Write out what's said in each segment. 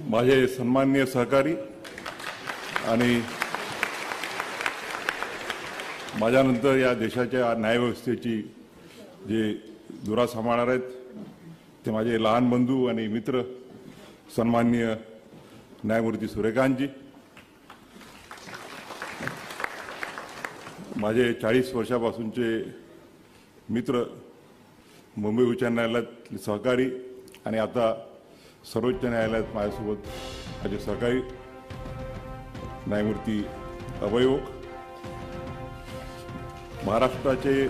माझे सन्माननीय सहकारी आणि माझ्यानंतर या देशाच्या न्यायव्यवस्थेची जे धुरा सांभाळणार आहेत ते माझे लहान बंधू आणि मित्र सन्माननीय न्यायमूर्ती सूर्यकांतजी, माझे 40 वर्षापासूनचे मित्र मुंबई उच्च न्यायालयातले सहकारी आणि आता सर्वोच्च न्यायालयात माझ्यासोबत माझे सहकारी न्यायमूर्ती अभय ओक, महाराष्ट्राचे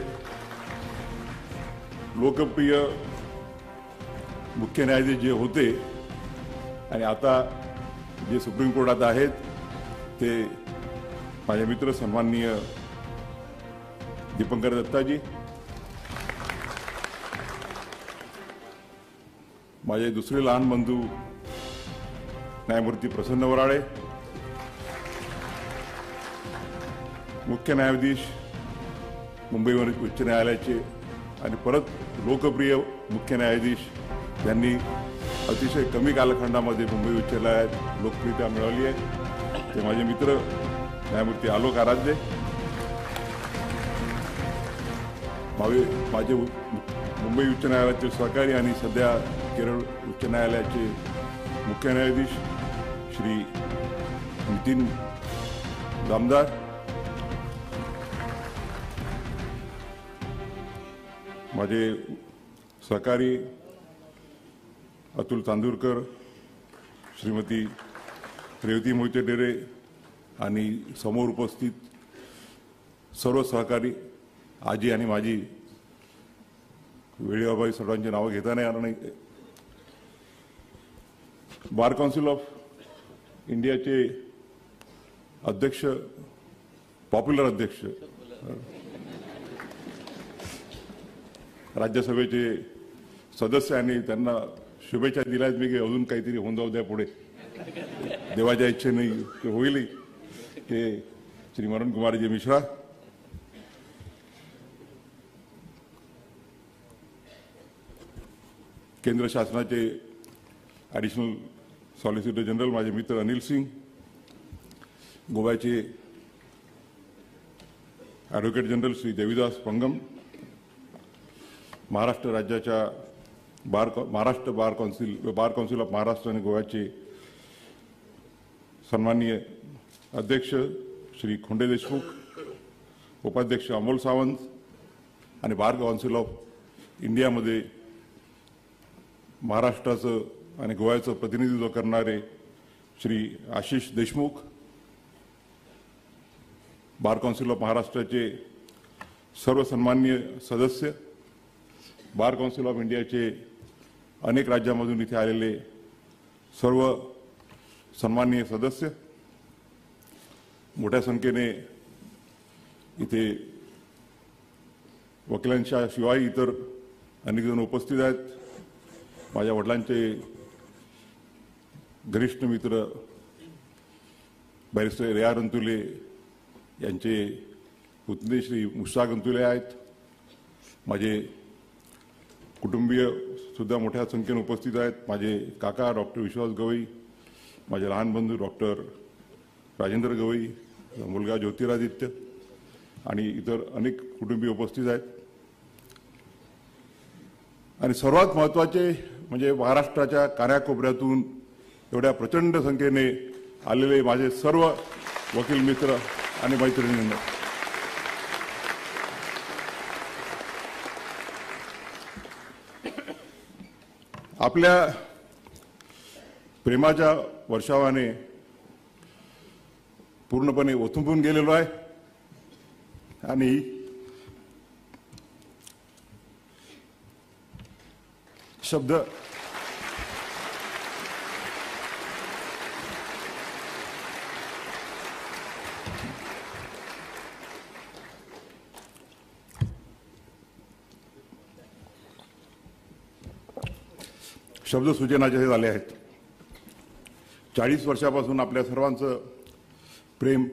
लोकप्रिय मुख्य न्यायाधीश जे होते आणि आता जे सुप्रीम कोर्टात आहेत ते माझे मित्र सन्माननीय दीपंकर दत्ताजी, माझे दुसरे लहान बंधू न्यायमूर्ती प्रसन्न वराळे, मुख्य न्यायाधीश मुंबई उच्च न्यायालयाचे आणि परत लोकप्रिय मुख्य न्यायाधीश यांनी अतिशय कमी कालखंडामध्ये मुंबई उच्च न्यायालयात लोकप्रियता मिळवली आहे ते माझे मित्र न्यायमूर्ती आलोक आराध्य, माझे मुंबई उच्च न्यायालयाचे सहकारी आणि सध्या केरळ उच्च न्यायालयाचे मुख्य न्यायाधीश श्री नितीन दामदार, माझे सहकारी अतुल तांदूरकर, श्रीमती रेवती मोहिते डेरे आणि समोर उपस्थित सर्व सहकारी आजी आणि माझी वेळेबाई सर्वांची नावं घेता नाही येणार नाही. बार काउन्सिल ऑफ इंडियाचे अध्यक्ष, पॉप्युलर अध्यक्ष, राज्यसभेचे सदस्य आणि त्यांना शुभेच्छा दिल्यात मी की अजून काहीतरी होऊन जाऊ द्या पुढे, देवाच्या इच्छेने ते होईल ते श्री मरण कुमारजी मिश्रा, केंद्र शासनाचे ॲडिशनल सॉलिसिटर जनरल माझे मित्र अनिल सिंग, गोव्याचे ॲडव्होकेट जनरल श्री देवीदास पंगम, महाराष्ट्र राज्याच्या महाराष्ट्र बार काउन्सिल ऑफ महाराष्ट्र आणि गोव्याचे सन्माननीय अध्यक्ष श्री खोंडे देशमुख, उपाध्यक्ष अमोल सावंत आणि बार काउन्सिल ऑफ इंडियामध्ये महाराष्ट्राचं आणि गोव्याचं प्रतिनिधित्व करणारे श्री आशिष देशमुख, बार काउन्सिल ऑफ महाराष्ट्राचे सर्व सन्माननीय सदस्य, बार काउन्सिल ऑफ इंडियाचे अनेक राज्यामधून इथे आलेले सर्व सन्माननीय सदस्य, मोठ्या संख्येने इथे वकिलांच्या शिवाय इतर अनेक जण उपस्थित आहेत. माझ्या वडिलांचे घनिष्ठ मित्र बॅरिस्टर रेया रंतुले यांचे पुतणे श्री मुश्ताक रंतुले आहेत. माझे कुटुंबीय सुद्धा मोठ्या संख्येने उपस्थित आहेत. माझे काका डॉक्टर विश्वास गवई, माझे लहान बंधू डॉक्टर राजेंद्र गवई, मुलगा ज्योतिरादित्य आणि इतर अनेक कुटुंबीय उपस्थित आहेत. आणि सर्वात महत्त्वाचे म्हणजे महाराष्ट्राच्या कानाकोपऱ्यातून एवढ्या प्रचंड संख्येने आलेले माझे सर्व वकील मित्र आणि मैत्रिणींनो, आपल्या प्रेमाच्या वर्षावाने पूर्णपणे ओथंबून गेलेलो आहे आणि शब्द सूचनाचे झाले आहेत. 40 वर्षापासून आपल्या सर्वांचं प्रेम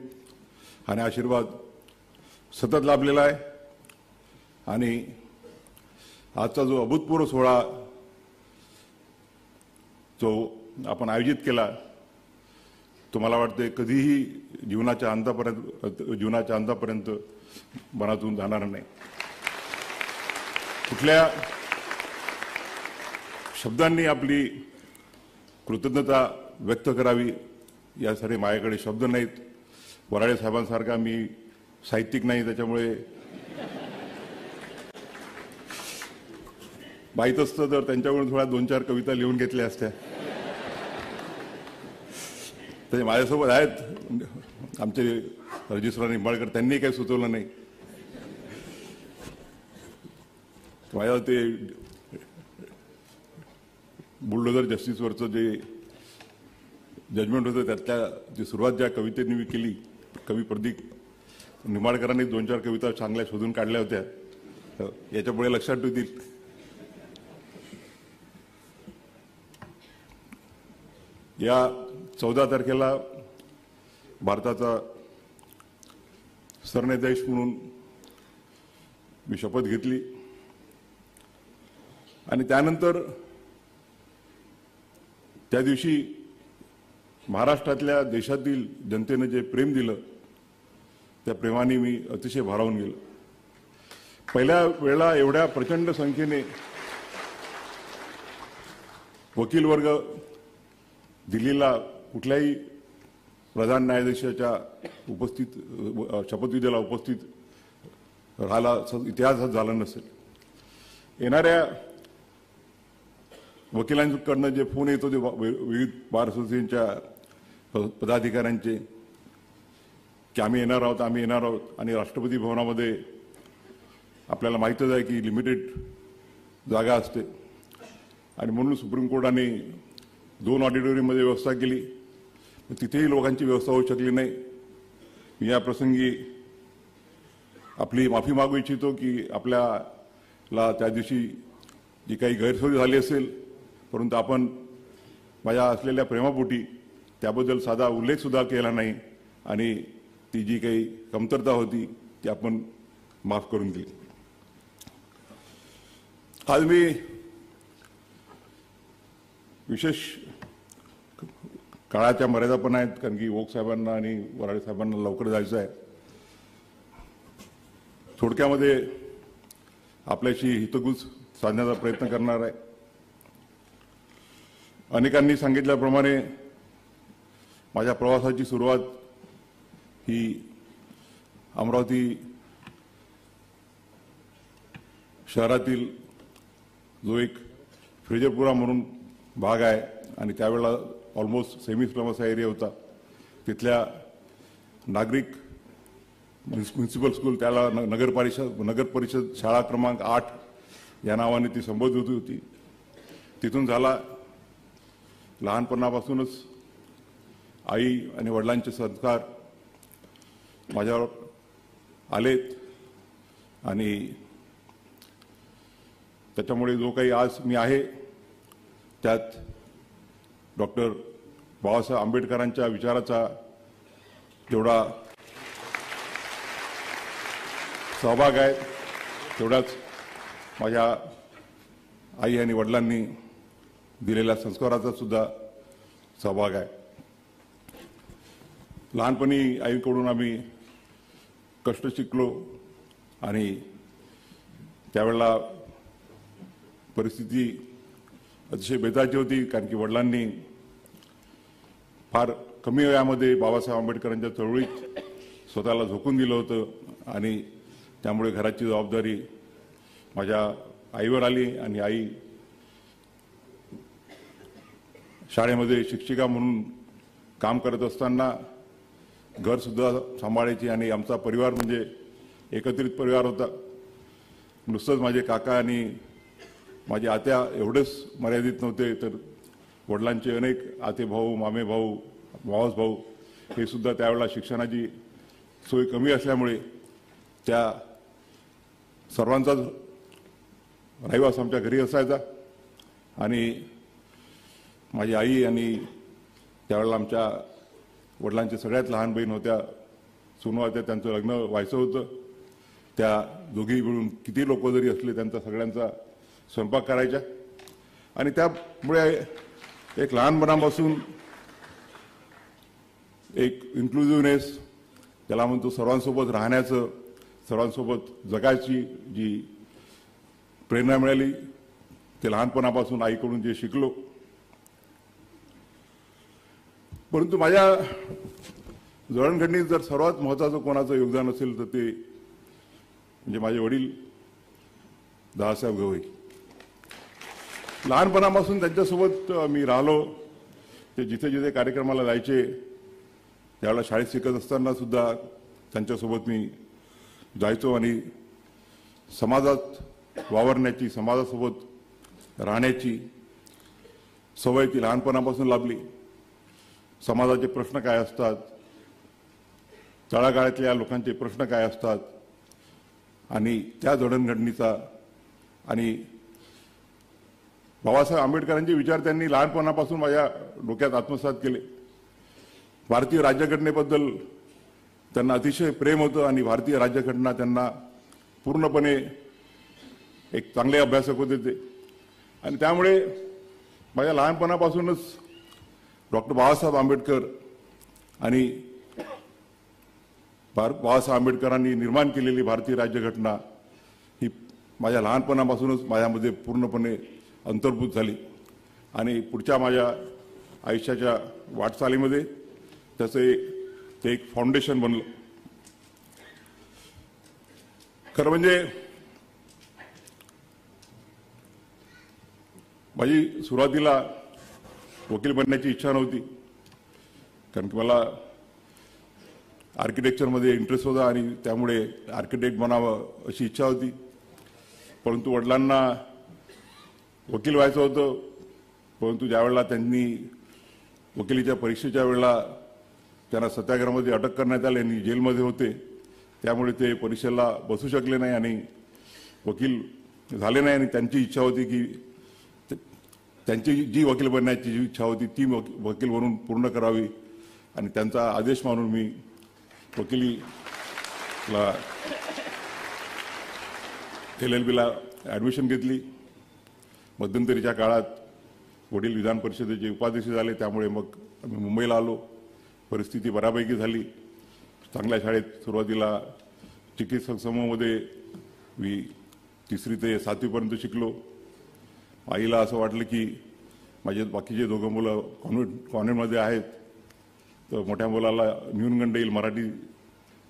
आणि आशीर्वाद सतत लाभलेला आहे आणि आजचा जो अभूतपूर्व सोहळा जो आपण आयोजित केला तो मला वाटते कधीही जीवनाच्या अंतापर्यंत मनातून जाणार नाही. कुठल्या शब्दांनी आपली कृतज्ञता व्यक्त करावी यासाठी माझ्याकडे शब्द नाहीत. वराडे साहेबांसारखा मी साहित्यिक नाही, त्याच्यामुळे माहीत असतं तर त्यांच्याकडून थोड्या 2-4 कविता लिहून घेतल्या असत्या. तर माझ्यासोबत आहेत आमचे रजिस्ट्रार निंबाळकर, त्यांनी काही सुचवलं नाही. माझ्या ते बुलडोझर जस्टिसवरचं जे जजमेंट होतं त्यातल्या जी सुरुवात ज्या कवितेने मी केली, कवी प्रदीप निंबाळकरांनी 2-4 कविता चांगल्या शोधून काढल्या होत्या, याच्यापुढे लक्षात ठेवतील. या 14 तारखेला भारताचा सरन्यायाधीश म्हणून मी शपथ घेतली आणि त्यानंतर त्या दिवशी महाराष्ट्रातल्या देशातील जनतेने जे प्रेम दिलं त्या प्रेमाने मी अतिशय भारावून गेलो. पहिल्या वेळेला एवढ्या प्रचंड संख्येने वकील वर्ग दिल्लीला कुठल्याही प्रधान न्यायाधीशाच्या शपथविधीला उपस्थित राहायला इतिहासात झाला नसेल. येणाऱ्या वकिलांकडनं जे फोन येत होते विविध बार असोसिएशनच्या पदाधिकाऱ्यांचे की आम्ही येणार आहोत आणि राष्ट्रपती भवनामध्ये आपल्याला माहीतच आहे की लिमिटेड जागा असते आणि म्हणून सुप्रीम कोर्टाने 2 ऑडिटोरियममध्ये व्यवस्था केली. तिथेही लोकांची व्यवस्था होऊ शकली नाही. मी या प्रसंगी आपली माफी मागू इच्छितो की आपल्याला त्या दिवशी जी काही गैरसोय झाली असेल, परंतु आपण माझ्या असलेल्या प्रेमापोटी त्याबद्दल साधा उल्लेखसुद्धा केला नाही आणि ती जी काही कमतरता होती ती आपण माफ करून दिली. आज मी विशेष काळाच्या मर्यादा पण आहेत, कारण की ओक साहेबांना आणि वराडे साहेबांना लवकर जायचं आहे. थोडक्यामध्ये आपल्याशी हितगुज साधण्याचा प्रयत्न करणार आहे. अनेकांनी सांगितल्याप्रमाणे माझ्या प्रवासाची सुरुवात ही अमरावती शहरातील जो एक फ्रेजरपुरा म्हणून भाग आहे आणि त्यावेळेला ऑलमोस्ट सेमी स्लम असा एरिया होता, तिथल्या नागरिक म्युन्सिपल स्कूल, त्याला नगर परिषद शाळा क्रमांक 8 या नावाने ती संबोधित होती. तिथून झाला लहानपणापासूनच आई आणि वडिलांचे संस्कार माझ्यावर आलेत आणि त्याच्यामुळे जो काही आज मी आहे त्यात डॉक्टर बाबासाहेब आंबेडकरांच्या विचाराचा जेवढा सहभाग आहे तेवढाच माझ्या आई आणि वडिलांनी दिलेल्या संस्काराचा सुद्धा सहभाग आहे. लहानपणी आईकडून आम्ही कष्ट शिकलो आणि त्यावेळेला परिस्थिती अतिशय बेताची होती, कारण की वडिलांनी फार कमी वयामध्ये बाबासाहेब आंबेडकरांच्या चळवळीत स्वतःला झोकून दिलं होतं आणि त्यामुळे घराची जबाबदारी माझ्या आईवर आली आणि आई शाळेमध्ये शिक्षिका म्हणून काम करत असताना घरसुद्धा सांभाळायची आणि आमचा परिवार म्हणजे एकत्रित परिवार होता. नुसतंच माझे काका आणि माझे आत्या एवढेच मर्यादित नव्हते, तर वडिलांचे अनेक आते भाऊ, मामे भाऊ, मावस भाऊ हे सुद्धा त्यावेळेला शिक्षणाची सोय कमी असल्यामुळे त्या सर्वांचाच रहिवास आमच्या घरी असायचा आणि माझी आई आणि त्यावेळेला आमच्या वडिलांच्या सगळ्यात लहान बहीण होत्या, सुनू होत्या, त्यांचं लग्न व्हायचं होतं. त्या दोघी मिळून किती लोक जरी असले त्यांचा सगळ्यांचा स्वयंपाक करायच्या आणि त्यामुळे एक लहानपणापासून एक इन्क्लुझिव्हनेस ज्याला म्हणतो सर्वांसोबत राहण्याचं, सर्वांसोबत जगायची जी प्रेरणा मिळाली ते लहानपणापासून आईकडून जे शिकलो. परंतु माझ्या जडणघडणीत जर सर्वात महत्त्वाचं कोणाचं योगदान असेल तर ते म्हणजे माझे वडील दादासाहेब गवई. लहानपणापासून त्यांच्यासोबत मी राहिलो. ते जिथे जिथे कार्यक्रमाला जायचे त्यावेळेला शाळेत शिकत असताना सुद्धा त्यांच्यासोबत मी जायचो आणि समाजात वावरण्याची, समाजासोबत राहण्याची सवय ती लहानपणापासून लाभली. समाजाचे प्रश्न काय असतात, तळागाळातल्या लोकांचे प्रश्न काय असतात आणि त्या जडणघडणीचा आणि बाबासाहेब आंबेडकरांचे विचार त्यांनी लहानपणापासून माझ्या डोक्यात आत्मसात केले. भारतीय राज्यघटनेबद्दल त्यांना अतिशय प्रेम होतं आणि भारतीय राज्यघटना त्यांना पूर्णपणे एक चांगले अभ्यासक होते ते. आणि त्यामुळे माझ्या लहानपणापासूनच डॉक्टर बाबासाहेब आंबेडकर आणि बाबासाहेब आंबेडकरांनी निर्माण केलेली भारतीय राज्यघटना ही माझ्या लहानपणापासूनच माझ्यामध्ये पूर्णपणे अंतर्भूत झाली आणि पुढच्या माझ्या आयुष्याच्या वाटचालीमध्ये त्याचं ते एक फाउंडेशन बनलं. खरं म्हणजे माझी सुरुवातीला वकील बनण्याची इच्छा नव्हती, कारण की मला आर्किटेक्चरमध्ये इंटरेस्ट होता आणि त्यामुळे आर्किटेक्ट बनावं अशी इच्छा होती. परंतु वडिलांना वकील व्हायचं होतं. परंतु ज्यावेळेला त्यांनी वकिलीच्या परीक्षेच्या वेळेला त्यांना सत्याग्रहामध्ये अटक करण्यात आली आणि जेलमध्ये होते, त्यामुळे ते परीक्षेला बसू शकले नाही आणि वकील झाले नाही. आणि त्यांची इच्छा होती की त्यांची जी वकील बनण्याची जी इच्छा होती ती वकील बनून पूर्ण करावी आणि त्यांचा आदेश मानून मी वकिलीला LLBला ॲडमिशन घेतली. मध्यंतरीच्या काळात वडील विधान परिषदेचे उपाध्यक्ष झाले, त्यामुळे मग आम्ही मुंबईला आलो. परिस्थिती बऱ्यापैकी झाली. चांगल्या शाळेत सुरुवातीला चिकित्सक समूहामध्ये मी 3री ते 7वीपर्यंत शिकलो. आईला असं वाटलं की माझे बाकीचे दोघं मुलं कॉन्व्हेंटमध्ये आहेत, तर मोठ्या मुलाला न्यूनगंड येईल मराठी.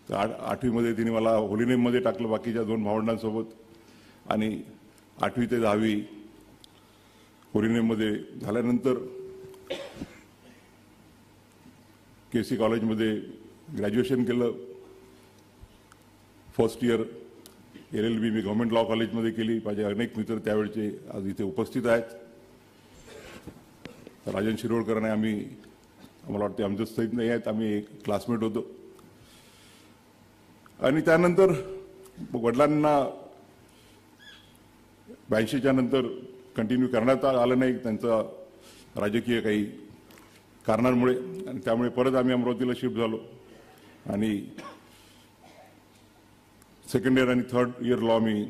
8वीमध्ये तिने मला होलीनेममध्ये टाकलं बाकीच्या 2 भावंडांसोबत आणि 8वी ते 10वी होलीनेममध्ये झाल्यानंतर KC कॉलेजमध्ये ग्रॅज्युएशन केलं. फर्स्ट इयर LLB मी गव्हर्नमेंट लॉ कॉलेजमध्ये केली. माझे अनेक मित्र त्यावेळचे आज इथे उपस्थित आहेत. राजन शिरोडकर आणि आम्हाला वाटते आमच्या सहित नाही आहेत, आम्ही क्लासमेट होतो. आणि त्यानंतर वडिलांना 82च्या नंतर कंटिन्यू करण्यात आलं नाही त्यांचा राजकीय काही कारणांमुळे, आणि त्यामुळे परत आम्ही अमरावतीला शिफ्ट झालो आणि 2nd इयर आणि 3rd इयर लॉ मी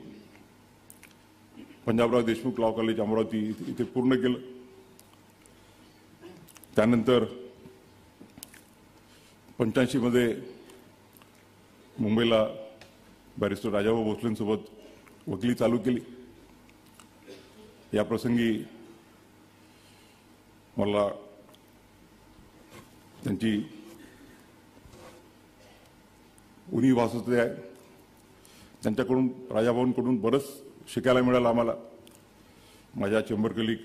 पंजाबराव देशमुख लॉ कॉलेज अमरावती इथे पूर्ण केलं. त्यानंतर 85मध्ये मुंबईला बॅरिस्टर राजाभाऊ भोसलेंसोबत वकिली चालू केली. या प्रसंगी मला त्यांची उणीव भासते आहे. त्यांच्याकडून राजाभाऊंकडून बरंच शिकायला मिळालं आम्हाला. माझ्या चेंबर कलीग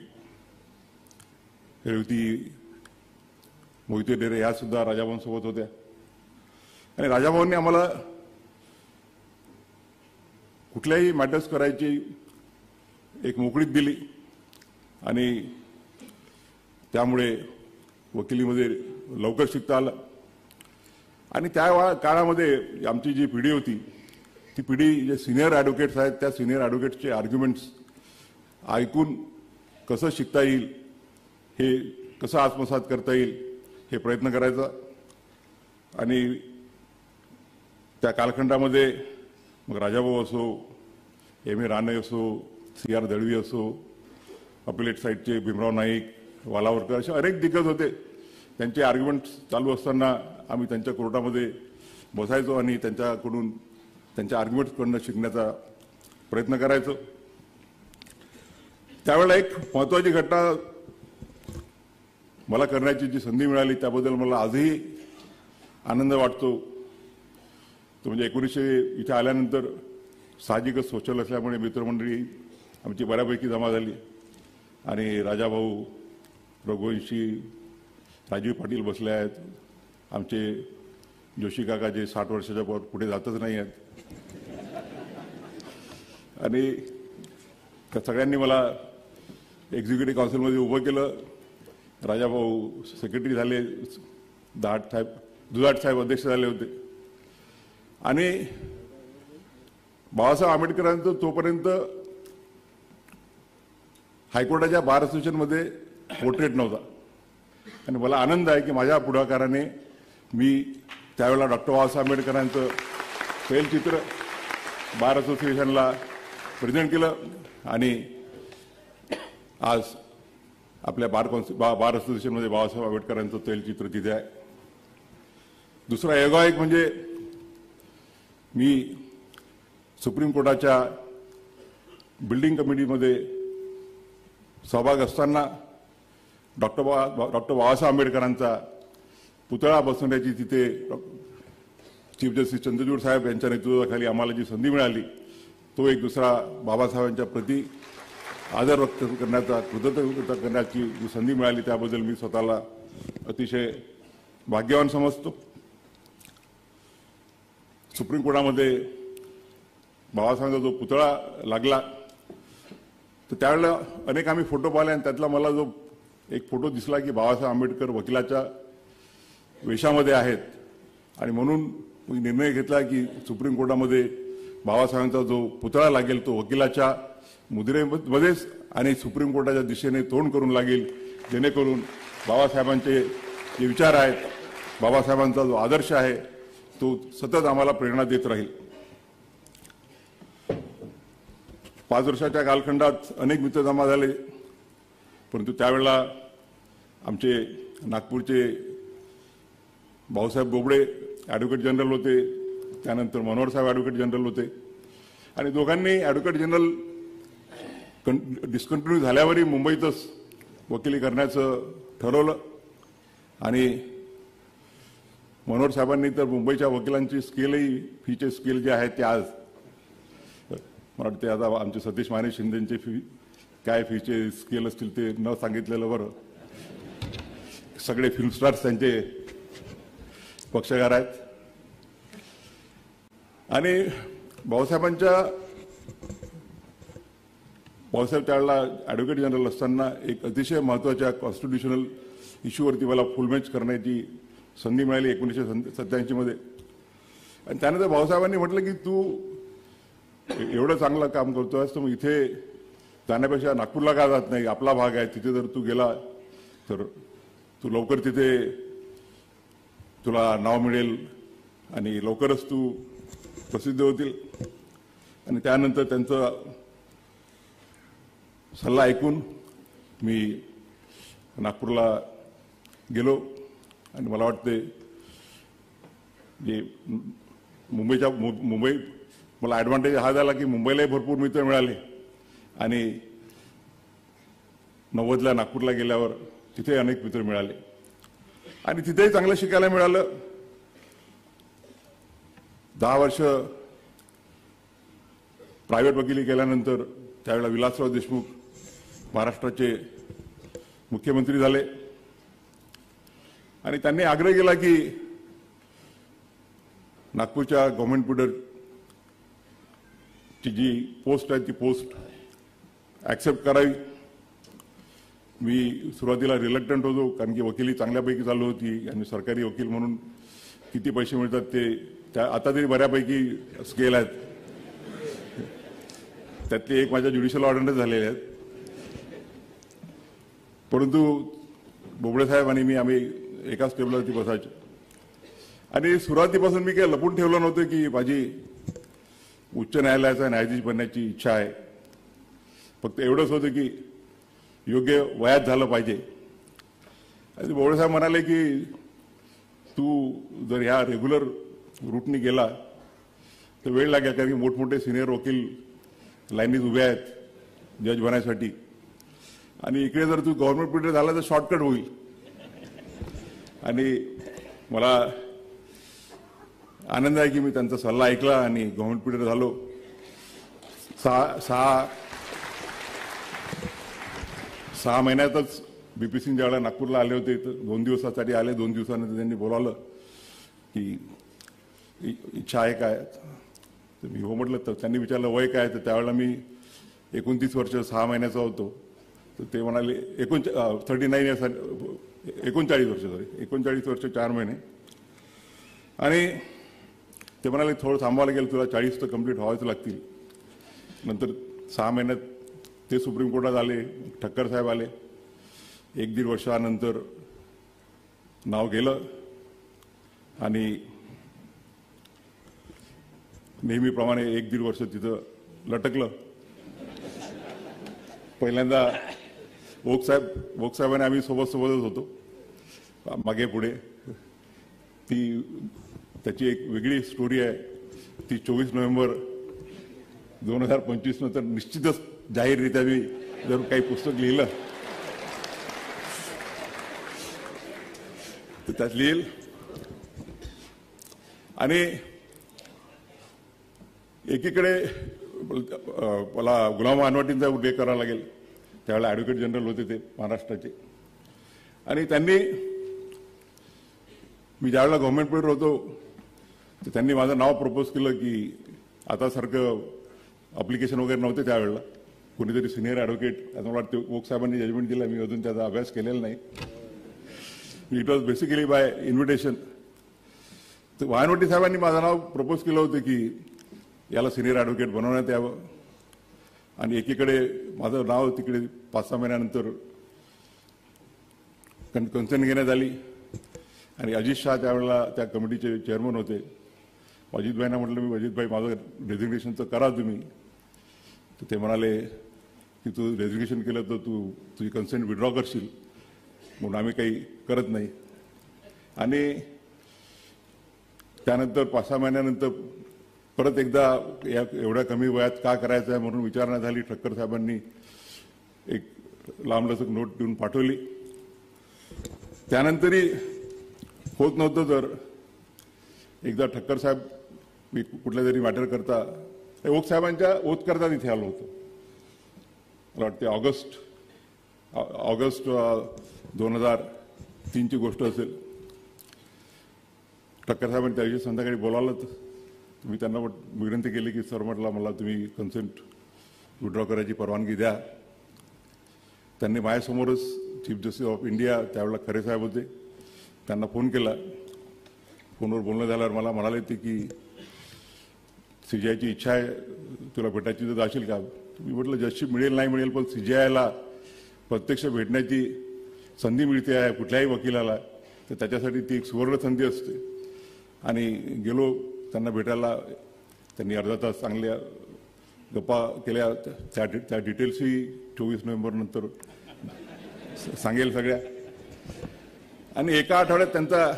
रेवती मोहिते डेरे या सुद्धा राजाभाऊंसोबत होत्या आणि राजाभाऊंनी आम्हाला कुठल्याही मॅटर्स करायची एक मोकळीक दिली आणि त्यामुळे वकिलीमध्ये लवकर शिकता आलं. आणि त्या काळामध्ये आमची जी पिढी होती ती पिढी जे सिनियर ॲडव्होकेट्स आहेत त्या सिनियर ॲडव्होकेट्सचे आर्ग्युमेंट्स ऐकून कसं शिकता येईल, हे कसं आत्मसात करता येईल हे प्रयत्न करायचा. आणि त्या कालखंडामध्ये मग राजाभाऊ असो, M.A. राणे असो, C.R. दळवी असो, अपिलेट साईडचे भीमराव नाईक, वालावरकर असे अनेक दिग्गज होते. त्यांचे आर्ग्युमेंट चालू असताना आम्ही त्यांच्या कोर्टामध्ये बसायचो आणि त्यांच्याकडून त्यांच्या आर्ग्युमेंट्सकडून शिकण्याचा प्रयत्न करायचो. त्यावेळेला एक महत्त्वाची घटना मला करण्याची जी संधी मिळाली त्याबद्दल मला आजही आनंद वाटतो. तो म्हणजे 1900 इथे आल्यानंतर साहजिकच सोशल असल्यामुळे मित्रमंडळी आमची बऱ्यापैकी जमा झाली आणि राजाभाऊ, रघुवंशी, राजीव पाटील बसले आहेत. आमचे जोशी काका जे 60 वर्षाच्या पुढे जातच नाही आहेत. आणि त्या सगळ्यांनी मला एक्झिक्युटिव्ह काउन्सिलमध्ये उभं केलं. राजाभाऊ सेक्रेटरी झाले, दुधाट साहेब अध्यक्ष झाले होते. आणि बाबासाहेब आंबेडकरांचं तोपर्यंत हायकोर्टाच्या बार असोसिएशनमध्ये पोर्ट्रेट नव्हता. आणि मला आनंद आहे की माझ्या पुढाकाराने मी त्यावेळेला डॉक्टर बाबासाहेब आंबेडकरांचं तैलचित्र बार असोसिएशनला प्रेझेंट केलं आणि आज आपल्या बार असोसिएशनमध्ये बाबासाहेब आंबेडकरांचं तैलचित्र तिथे आहे. दुसरा योगायोग म्हणजे मी सुप्रीम कोर्टाच्या बिल्डिंग कमिटीमध्ये सहभाग असताना डॉक्टर बाबासाहेब आंबेडकरांचा पुतळा बसवण्याची तिथे चीफ जस्टिस चंद्रचूड साहेब यांच्या नेतृत्वाखाली आम्हाला जी संधी मिळाली तो एक दुसरा बाबासाहेबांच्या प्रती आदर व्यक्त करण्याचा, कृतज्ञता करण्याची जी संधी मिळाली त्याबद्दल मी स्वतःला अतिशय भाग्यवान समजतो. सुप्रीम कोर्टामध्ये बाबासाहेबांचा जो पुतळा लागला तर त्यावेळेला अनेक आम्ही फोटो पाहिले आणि त्यातला मला जो एक फोटो दिसला की बाबासाहेब आंबेडकर वकिलाच्या वेशामध्ये आहेत आणि म्हणून मी निर्णय घेतला की सुप्रीम कोर्टामध्ये बाबासाहेबांचा जो पुतळा लागेल तो वकिलाच्या मुद्रेमध्येच आणि सुप्रीम कोर्टाच्या दिशेने तोंड करून लागेल, जेणेकरून बाबासाहेबांचे जे विचार आहेत, बाबासाहेबांचा जो आदर्श आहे तो सतत आम्हाला प्रेरणा देत राहील. 5 वर्षाच्या कालखंडात अनेक मित्र जमा झाले, परंतु त्यावेळेला आमचे नागपूरचे भाऊसाहेब बोबडे ॲडव्होकेट जनरल होते, त्यानंतर मनोहर साहेब ॲडव्होकेट जनरल होते आणि दोघांनी ॲडव्होकेट जनरल डिस्कंटिन्यू झाल्यावरही मुंबईतच वकिली करण्याचं ठरवलं. आणि मनोहर साहेबांनी तर मुंबईच्या वकिलांची स्केलही, फीचे स्केल जे आहेत ते आज मला वाटते आता आमचे सतीश माने शिंदेचे फी काय फीचे स्केल असतील ते न सांगितलेलं बरं. सगळे फिल्म स्टार्स त्यांचे पक्षकार आहेत. आणि बाबासाहेब त्यावेळेला ॲडव्होकेट जनरल असताना एक अतिशय महत्त्वाच्या कॉन्स्टिट्युशनल इश्यूवरती मला फुलमॅच करण्याची संधी मिळाली 1987 मध्ये. आणि त्यानंतर भाऊसाहेबांनी म्हटलं की तू एवढं चांगलं काम करतोयस तर मग इथे जाण्यापेक्षा नागपूरला का जात नाही, आपला भाग आहे तिथे जर तू गेला तर तू लवकर तिथे तुला नाव मिळेल आणि लवकरच तू प्रसिद्ध होतील. आणि त्यानंतर त्यांचा सल्ला ऐकून मी नागपूरला गेलो आणि मला वाटते जे मुंबई मला ॲडव्हान्टेज हा झाला की मुंबईलाही भरपूर मित्र मिळाले आणि 90ला नागपूरला गेल्यावर तिथे अनेक मित्र मिळाले आणि तिथेही चांगलं शिकायला मिळालं. 10 वर्ष प्रायव्हेट वकिली केल्यानंतर त्यावेळेला विलासराव देशमुख महाराष्ट्राचे मुख्यमंत्री झाले आणि त्यांनी आग्रह केला की नागपूरच्या गव्हर्नमेंट बुडरची जी पोस्ट आहे ती पोस्ट ॲक्सेप्ट करावी. मी सुरुवातीला रिलक्टंट होतो कारण की वकिली चांगल्यापैकी चालू होती आणि सरकारी वकील म्हणून किती पैसे मिळतात ते त्या आता तरी बऱ्यापैकी स्केल आहेत. त्यातले एक माझ्या ज्युडिशियल ऑर्डरच झालेले आहेत. परंतु बोबडे साहेब आणि मी आम्ही एकाच टेबलवरती बसायचो आणि सुरुवातीपासून मी काही लपून ठेवलं नव्हतं की माझी उच्च न्यायालयाचा न्यायाधीश बनण्याची इच्छा आहे. फक्त एवढंच होतं की योग्य वयात झालं पाहिजे बोबडेसाहेब म्हणाले की तू जर ह्या रेग्युलर रूटनी गेला तर वेळ लागेल, कारण की मोठमोठे सिनियर वकील लाईनीत उभे आहेत जज बनण्यासाठी, आणि इकडे जर तू गव्हर्नमेंट पिरियड झाला तर शॉर्टकट होईल. आणि मला आनंद आहे की मी त्यांचा सल्ला ऐकला आणि गव्हर्नमेंट पिरियड झालो. सहा महिन्यातच BP सिंग ज्यावेळेला नागपूरला आले होते तर 2 दिवसासाठी आले. 2 दिवसानंतर त्यांनी बोलावलं की इच्छा आहे काय, तर मी हो म्हटलं. तर त्यांनी विचारलं वय काय, तर त्यावेळेला मी 29 वर्ष 6 महिन्याचा होतो. तर ते म्हणाले 39 इयर्स, 39 वर्ष, सॉरी 39 वर्ष 4 महिने. आणि ते म्हणाले थोडं थांबायला गेलं, तुला 40 तर कंप्लीट व्हावेच लागतील. नंतर 6 महिन्यात ते सुप्रीम कोर्टात आले, ठक्कर साहेब आले. 1-1.5 वर्षानंतर नाव गेलं आणि नेहमीप्रमाणे 1-1.5 वर्ष तिथं लटकलं. पहिल्यांदा ओक साहेबांनी आम्ही सोबतच होतो, मागे पुढे. त्याची एक वेगळी स्टोरी आहे. ती 24 नोव्हेंबर 2025 नंतर निश्चितच जाहीररित्या मी जर काही पुस्तक लिहिलं तर त्यात लिहिल. आणि एकीकडे मला गुलाम अनवटींचा उल्लेख करावा लागेल. त्यावेळेला ॲडव्होकेट जनरल होते ते महाराष्ट्राचे, आणि त्यांनी, मी ज्यावेळेला गव्हर्नमेंट पिरियड होतो तर त्यांनी माझं नाव प्रपोज केलं की आता सारखं अप्लिकेशन वगैरे नव्हते त्यावेळेला, कोणीतरी सिनियर ॲडव्होकेट, आता मला वाटतं ओक साहेबांनी जजमेंट दिला, मी अजून त्याचा अभ्यास केलेला नाही. It was basically bye invitation. तर वायनवटी साहेबांनी माझं नाव प्रपोज केलं होतं की याला सिनियर ॲडव्होकेट बनवण्यात यावं. आणि एकीकडे माझं नाव तिकडे 5-6 महिन्यानंतर कन्सेंट घेण्यात आली. आणि अजित शाह त्यावेळेला त्या कमिटीचे चेअरमन होते. अजितभाईंना म्हटलं, मी अजितभाई माझं डेझिग्नेशनचं करा तुम्ही. तर ते म्हणाले की तू डेझिग्नेशन केलं तर तुझी कन्सेंट विड्रॉ करशील, म्हणून आम्ही काही करत नाही. आणि त्यानंतर 5-6 महिन्यानंतर परत एकदा एवढ्या कमी वयात का करायचं आहे म्हणून विचारणा झाली. ठक्कर साहेबांनी एक लांबलचक नोट देऊन पाठवली. त्यानंतरही होत नव्हतं तर एकदा ठक्कर साहेब, मी कुठल्या तरी मॅटर करता ओक साहेबांच्या ओत करता तिथे आलो होतो. मला वाटते ऑगस्ट 2003ची गोष्ट असेल. ठक्कर साहेबांनी त्या दिवशी संध्याकाळी बोलावलं. तर मी त्यांना विनंती केली की सर, म्हटलं मला तुम्ही कन्सेंट विड्रॉ करायची परवानगी द्या. त्यांनी माझ्यासमोरच चीफ जस्टिस ऑफ इंडिया त्यावेळेला खरे साहेब होते, त्यांना फोन केला. फोनवर बोलणं झाल्यावर मला म्हणाले ते की CJIची इच्छा आहे तुला भेटायची, तर जाशील का. मी म्हटलं जजशिप मिळेल नाही मिळेल, पण CJIला प्रत्यक्ष भेटण्याची संधी मिळते आहे कुठल्याही वकिलाला, तर त्याच्यासाठी ती एक सुवर्ण संधी असते. आणि गेलो त्यांना भेटायला. त्यांनी अर्धा तास चांगल्या गप्पा केल्या. त्या डिटेल्सही 24 नोव्हेंबर नंतर सांगेल सगळ्या. आणि एका आठवड्यात त्यांचा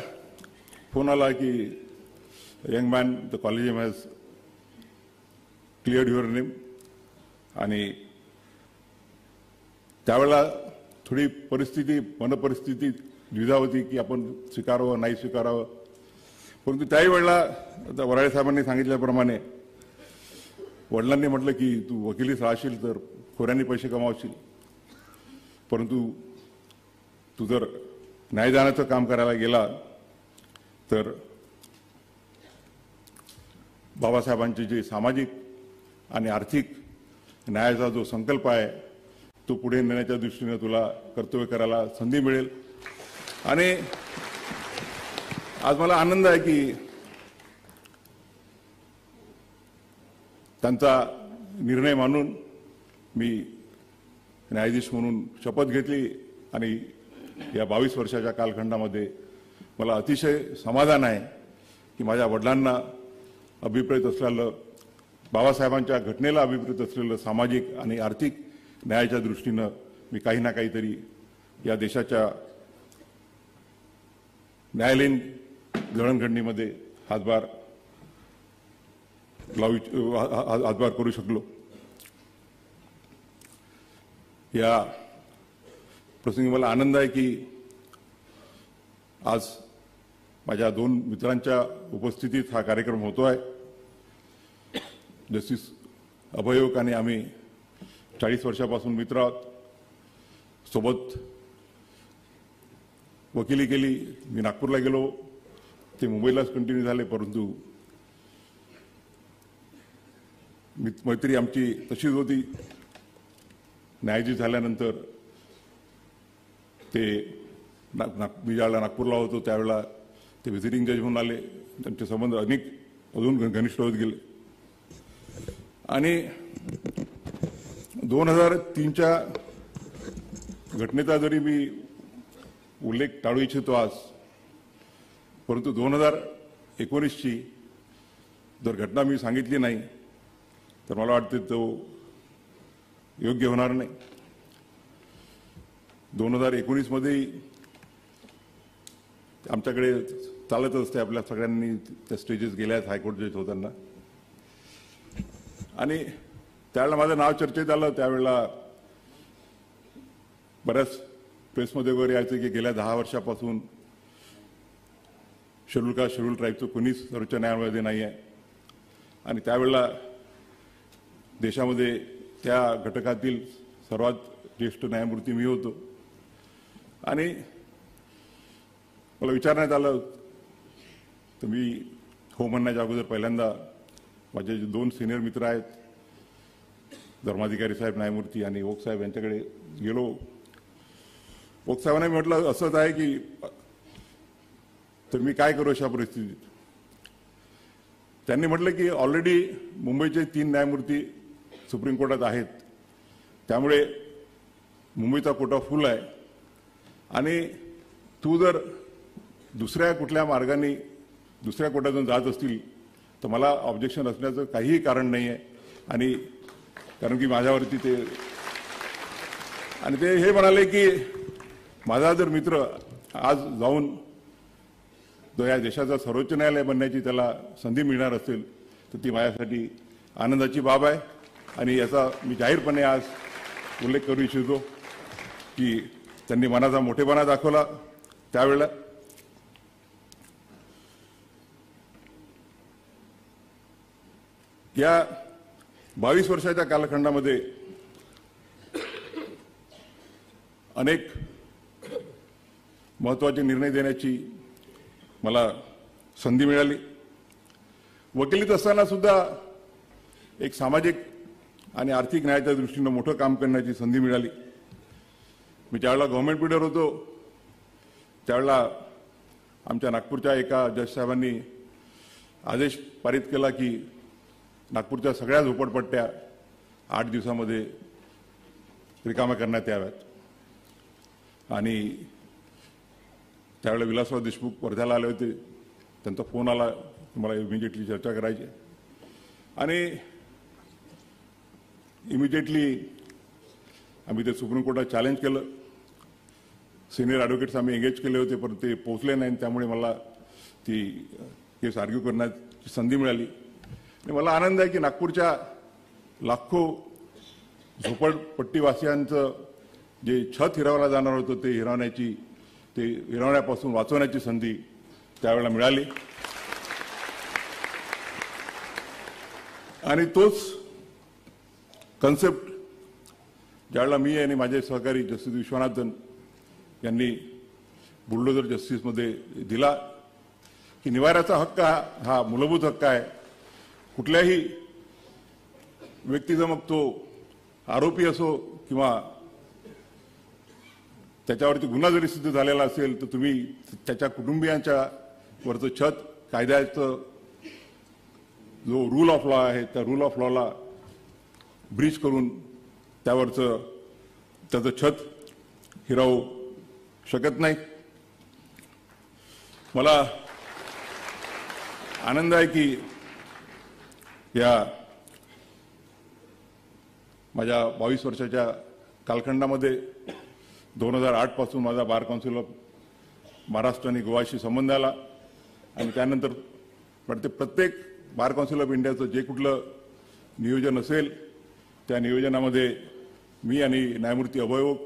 फोन आला की young man, the collegium has cleared your name. आणि त्यावेळेला थोडी मनपरिस्थिती द्विधा होती की आपण स्वीकारावं नाही स्वीकारावं. परंतु त्याही वेळेला आता वराळे साहेबांनी सांगितल्याप्रमाणे वडिलांनी म्हटलं की तू वकिलीस राहशील तर खोऱ्यांनी पैसे कमावशील, परंतु तू जर न्यायदानाचं काम करायला गेला तर बाबासाहेबांचे जे सामाजिक आणि आर्थिक न्यायाचा जो संकल्प आहे तो पुढे नेण्याच्या दृष्टीने तुला कर्तव्य करायला संधी मिळेल. आणि आज मला आनंद आहे की त्यांचा निर्णय मानून मी न्यायाधीश म्हणून शपथ घेतली. आणि या 22 वर्षाच्या कालखंडामध्ये मला अतिशय समाधान आहे की माझ्या वडिलांना अभिप्रेत असलेलं, बाबासाहेबांच्या घटनेला अभिप्रेत असलेलं सामाजिक आणि आर्थिक न्यायाच्या दृष्टीनं मी काही ना काहीतरी या देशाच्या न्यायालयीन जडणघडणीमध्ये हातभार करू शकलो. या प्रसंगी मला आनंद आहे की आज माझ्या 2 मित्रांच्या उपस्थितीत हा कार्यक्रम होतो आहे. जस्टिस अभयोग आणि आम्ही 40 वर्षापासून मित्र आहोत. सोबत वकिली केली. मी नागपूरला गेलो, ते मुंबईलाच कंटिन्यू झाले, परंतु मैत्री आमची तशीच होती. न्यायाधीश झाल्यानंतर ते मी ज्यावेळेला नागपूरला होतो त्यावेळेला ते व्हिजिटिंग जज म्हणून आले. त्यांचे संबंध अजून घनिष्ठ होत गेले. आणि 2003च्या घटनेचा जरी मी उल्लेख टाळू इच्छितो आज, परंतु 2019ची जर घटना मी सांगितली नाही तर मला वाटते तो योग्य होणार नाही. 2019मध्ये आमच्याकडे चालत असते, आपल्या सगळ्यांनी त्या स्टेजेस गेल्या आहेत हायकोर्ट जज होताना. आणि त्यावेळेला माझं नाव चर्चेत आलं. त्यावेळेला बऱ्याच प्रेसमध्ये वगैरे यायचं की गेल्या 10 वर्षापासून शेड्यूल ट्राईबचं कोणीच सर्वोच्च न्यायालयामध्ये नाही आहे. आणि त्यावेळेला देशामध्ये त्या घटकातील सर्वात ज्येष्ठ न्यायमूर्ती मी होतो. आणि मला विचारण्यात आलं तर मी हो म्हणण्याच्या अगोदर पहिल्यांदा माझे जे 2 सिनियर मित्र आहेत, धर्माधिकारी साहेब न्यायमूर्ती आणि ओक साहेब यांच्याकडे गेलो. ओक साहेबांना म्हटलं असंच आहे की तर मी काय करू अशा परिस्थितीत. त्यांनी म्हटलं की ऑलरेडी मुंबईचे 3 न्यायमूर्ती सुप्रीम कोर्टात आहेत, त्यामुळे मुंबईचा कोटा फुल आहे. आणि तू जर दुसऱ्या कुठल्या मार्गाने दुसऱ्या कोर्टातून जात असतील तर मला ऑब्जेक्शन असण्याचं काहीही कारण नाही आहे. आणि कारण की माझ्यावरती ते आणि ते हे म्हणाले की माझा जर मित्र आज जाऊन जर या देशाचा सर्वोच्च न्यायालय बनण्याची त्याला संधी मिळणार असेल तर ती माझ्यासाठी आनंदाची बाब आहे. आणि याचा मी जाहीरपणे आज उल्लेख करू इच्छितो की त्यांनी मनाचा मोठेपणा दाखवला त्यावेळेला. या 22 वर्षाच्या कालखंडामध्ये अनेक महत्त्वाचे निर्णय देण्याची मला संधी मिळाली. वकिलीत असताना सुद्धा एक सामाजिक आणि आर्थिक न्यायाच्या दृष्टीनं मोठं काम करण्याची संधी मिळाली. मी त्यावेळेला गव्हर्नमेंट पीडर होतो. त्यावेळेला आमच्या नागपूरच्या एका जज साहेबांनी आदेश पारित केला की नागपूरच्या सगळ्या झोपडपट्ट्या 8 दिवसामध्ये रिकाम्या करण्यात याव्यात. आणि त्यावेळेला विलासराव देशमुख वर्ध्याला आले होते. त्यांचा फोन आला, मला इमिजिएटली चर्चा करायची. आणि इमिजिएटली आम्ही ते सुप्रीम कोर्टात चॅलेंज केलं. सिनियर ॲडव्होकेट्स आम्ही एंगेज केले होते, पण ते पोहोचले नाही. त्यामुळे मला ती केस आर्ग्यू करण्याची संधी मिळाली. आणि मला आनंद आहे की नागपूरच्या लाखो झोपडपट्टीवासियांचं जे छत हिरावलं जाणार होतं ते हिरावण्यापासून वाचवण्याची संधी त्यावेळेला मिळाली. आणि तोच कन्सेप्ट ज्यावेळेला मी आणि माझे सहकारी जस्टिस विश्वनाथन यांनी बुलडोजर जस्टिसमध्ये दिला की निवाऱ्याचा हक्क हा मूलभूत हक्क आहे. कुठल्याही व्यक्तीचा मग तो आरोपी असो किंवा त्याच्यावरती गुन्हा जरी सिद्ध झालेला असेल तर तुम्ही त्याच्या कुटुंबियांच्या वरचं छत कायद्याचं जो रूल ऑफ लॉ आहे त्या रूल ऑफ लॉला ब्रीच करून त्याचं छत हिरावू शकत नाही. मला आनंद आहे की या माझ्या 22 वर्षाच्या कालखंडामध्ये 2008 पासून माझा बार काउन्सिल ऑफ महाराष्ट्र आणि गोवाशी संबंध आला आणि त्यानंतर वाटते प्रत्येक बार काउन्सिल ऑफ इंडियाचं जे कुठलं नियोजन असेल त्या नियोजनामध्ये मी आणि न्यायमूर्ती अभय ओक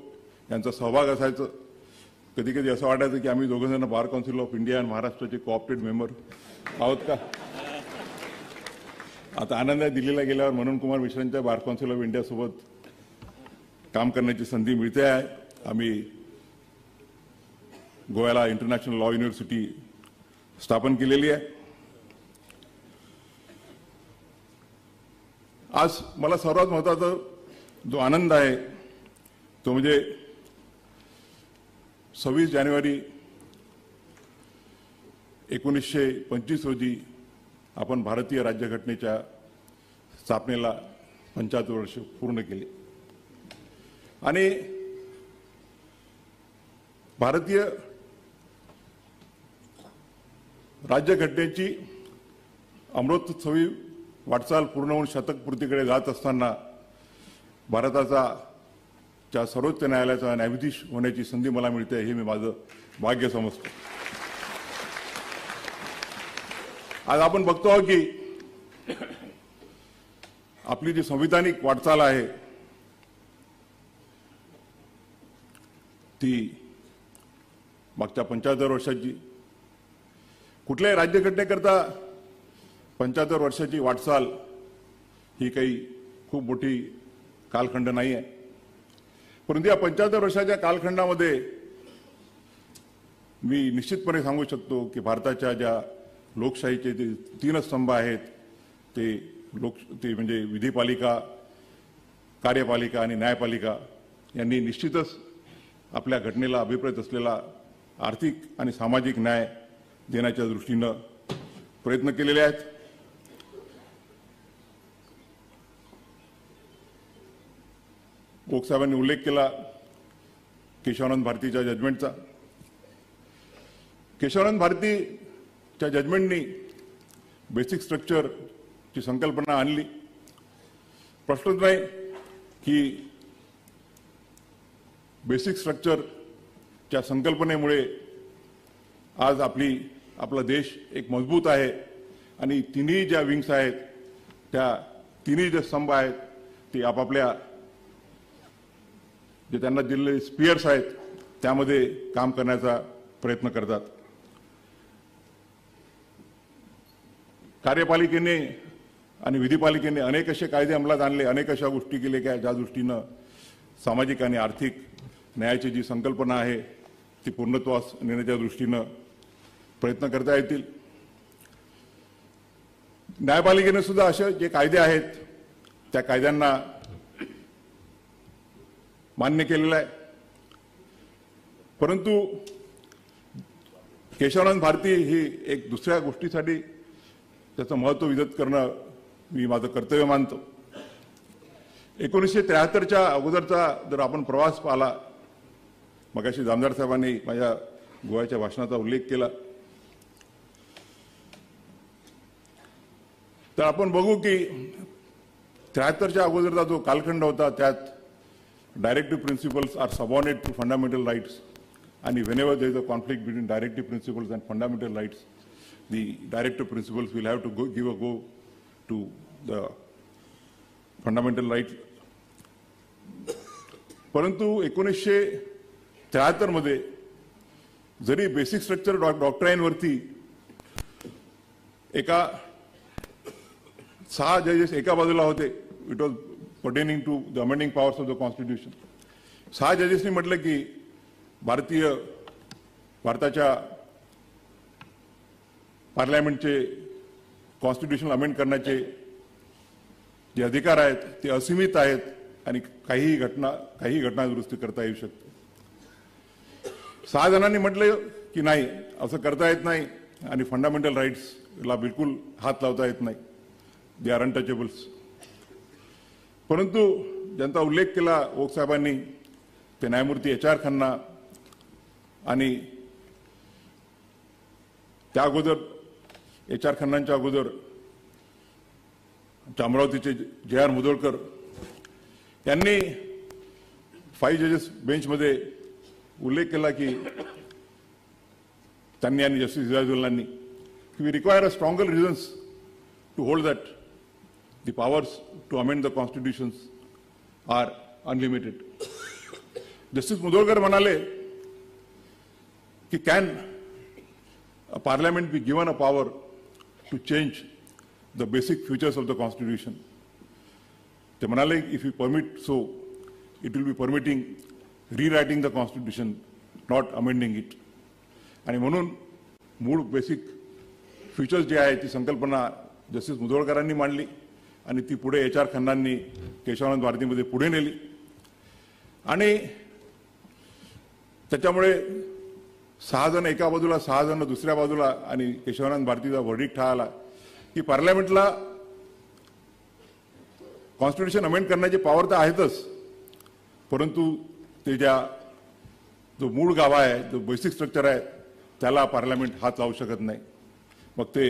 यांचा सहभाग असायचं. कधी कधी असं वाटायचं की आम्ही दोघंजण बार काउन्सिल ऑफ इंडिया आणि महाराष्ट्राचे कोऑपरेटेड मेंबर आहोत का. आता आनंद आहे दिल्लीला गेल्यावर मनोज कुमार मिश्रांच्या बार काउन्सिल ऑफ इंडिया सोबत काम करण्याची संधी मिळते आहे. आम्ही गोव्याला इंटरनॅशनल लॉ युनिव्हर्सिटी स्थापन केलेली आहे. आज मला सर्वात महत्त्वाचा जो आनंद आहे तो म्हणजे 26 जानेवारी 1925 रोजी आपण भारतीय राज्यघटनेच्या स्थापनेला 75 वर्ष पूर्ण केले आणि भारतीय राज्यघटनेची अमृतोत्सवी वाटचाल पूर्ण होऊन शतकपूर्तीकडे जात असताना भारताच्या सर्वोच्च न्यायालयाचा न्यायाधीश होण्याची संधी मला मिळते हे मी माझं भाग्य समजतो. आज आपण बघतो आहोत की आपली जी संविधानिक वाटचाल आहे ती मागच्या 75 वर्षाची कुठल्याही राज्यघटनेकरता 75 वर्षाची वाटचाल ही काही खूप मोठी कालखंड नाही आहे. परंतु या 75 वर्षाच्या कालखंडामध्ये मी निश्चितपणे सांगू शकतो की भारताच्या ज्या लोकशाहीचे जे 3 स्तंभ आहेत ते म्हणजे विधिपालिका, कार्यपालिका आणि न्यायपालिका यांनी निश्चितच आपल्या घटनेला अभिप्रेत असलेला आर्थिक आणि सामाजिक न्याय देण्याच्या दृष्टीनं प्रयत्न केलेले आहेत. ओक साहेबांनी उल्लेख केला केशवानंद भारतीच्या जजमेंटचा. केशवानंद भारतीच्या जजमेंटनी बेसिक स्ट्रक्चरची संकल्पना आणली. प्रश्नच नाही की बेसिक स्ट्रक्चरच्या संकल्पनेमुळे आज आपला देश एक मजबूत आहे आणि तिन्ही ज्या विंग्स आहेत त्या तिन्ही जे स्तंभ आहेत ते आपापल्या जे त्यांना दिलेले स्पियर्स आहेत त्यामध्ये काम करण्याचा प्रयत्न करतात. कार्यपालिकेने आणि विधिपालिकेने अनेक असे कायदे अंमलात आणले, अनेक अशा गोष्टी केल्या की ज्या दृष्टीनं सामाजिक आणि आर्थिक न्यायाची जी संकल्पना आहे ती पूर्णत्वास नेण्याच्या दृष्टीनं प्रयत्न करता येतील. न्यायपालिकेने सुद्धा असे जे कायदे आहेत त्या कायद्यांना मान्य केलेलं आहे. परंतु केशवानंद भारती ही एक दुसऱ्या गोष्टीसाठी त्याचं महत्त्व विदित करणं मी माझं कर्तव्य मानतो. 1973च्या अगोदरचा जर आपण प्रवास पाहिला, मगाशी जामदार साहेबांनी माझ्या गोव्याच्या भाषणाचा उल्लेख केला, तर आपण बघू की 73च्या अगोदरचा जो कालखंड होता त्यात directive principles are subordinate to fundamental rights and whenever there is a conflict between directive principles and fundamental rights, the directive principles will have to give a go to the fundamental rights. परंतु 1973 मध्ये जरी basic structure डॉक्ट्राईनवरती एका 6 जजेस एका बाजूला होते, it was pertaining to the amending powers of the constitution. 6 जजेसनी म्हटलं की भारताच्या पार्लमेंटचे कॉन्स्टिट्यूशन अमेंड करण्याचे जे अधिकार आहेत ते असीमित आहेत आणि काही घटना दुरुस्ती करता येऊ शकते. 6 जणांनी म्हटलं की नाही, असं करता येत नाही आणि फंडामेंटल राईट्सला बिलकुल हात लावता येत नाही, दे आर अनटचेबल्स. परंतु ज्यांचा उल्लेख केला ओक साहेबांनी ते न्यायमूर्ती HR खन्ना आणि त्या अगोदर HR खन्नांच्या अगोदर अमरावतीचे JR मुदोळकर यांनी 5 जजेस बेंचमध्ये उल्लेख केला की त्यांनी आणि जस्टिस सिराजुल्लांनी की we require a stronger reasons to hold that the powers to amend the constitutions are unlimited. Justice Mudholkar म्हणाले की can a parliament be given a power to change the basic features of the constitution. ते म्हणाले if we permit so, it will be permitting rewriting the constitution, not amending it. आणि म्हणून मूळ basic features जे आहे ती संकल्पना justice मुधोळकरांनी मांडली आणि ती पुढे HR खन्नांनी केशवानंद भारतीमध्ये पुढे नेली आणि त्याच्यामुळे 6 जण एका बाजूला 6 जण दुसऱ्या बाजूला आणि केशवानंद भारतीचा वर्डिक्ट हा आला की पार्लमेंटला कॉन्स्टिट्यूशन अमेंड करण्याची पॉवर तर आहेतच, परंतु ते जो मूळ गाभा आहे, जो बेसिक स्ट्रक्चर आहे, त्याला पार्लमेंट हात लावू शकत नाही. मग ते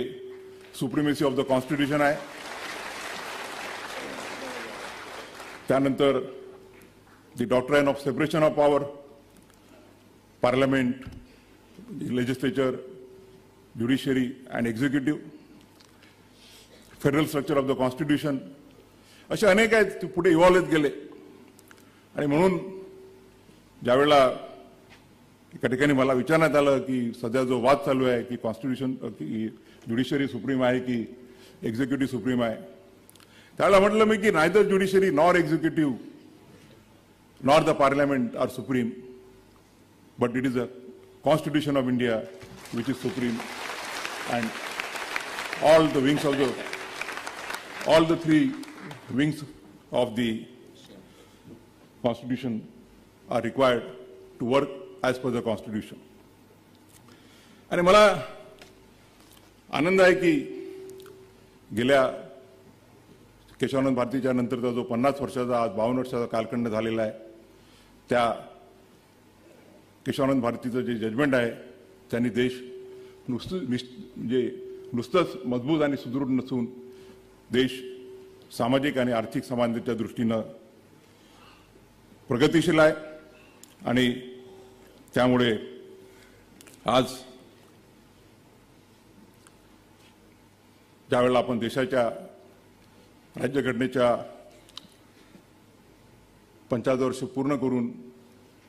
सुप्रिमेसी ऑफ द कॉन्स्टिट्यूशन आहे, त्यानंतर the doctrine of separation of power, parliament, legislature, judiciary and executive, federal structure of the constitution, असे अनेक आहेत ते पुढे इव्हॉल्व होत गेले. आणि म्हणून ज्यावेळेला एका ठिकाणी मला विचारण्यात आलं की सध्या जो वाद चालू आहे की कॉन्स्टिट्यूशन की ज्युडिशरी सुप्रीम आहे की एक्झिक्युटिव्ह सुप्रीम आहे, त्यावेळेला म्हटलं मी की neither judiciary nor executive nor the parliament are supreme, but it is a Constitution of India which is supreme, and all the 3 wings of the Constitution are required to work as per the Constitution. आणि मला आनंद आहे की गेल्या केशवानंद भारतीच्या नंतरचा जो 50 वर्षाचा आज 52 वर्षाचा कालखंड झालेला आहे, त्या केशवानंद भारतीचं जे जजमेंट आहे त्यांनी देश नुसतंच मजबूत आणि सुदृढ नसून देश सामाजिक आणि आर्थिक समानतेच्या दृष्टीनं प्रगतिशील आहे. आणि त्यामुळे आज ज्यावेळेला आपण देशाच्या राज्यघटनेच्या 75 वर्ष पूर्ण करून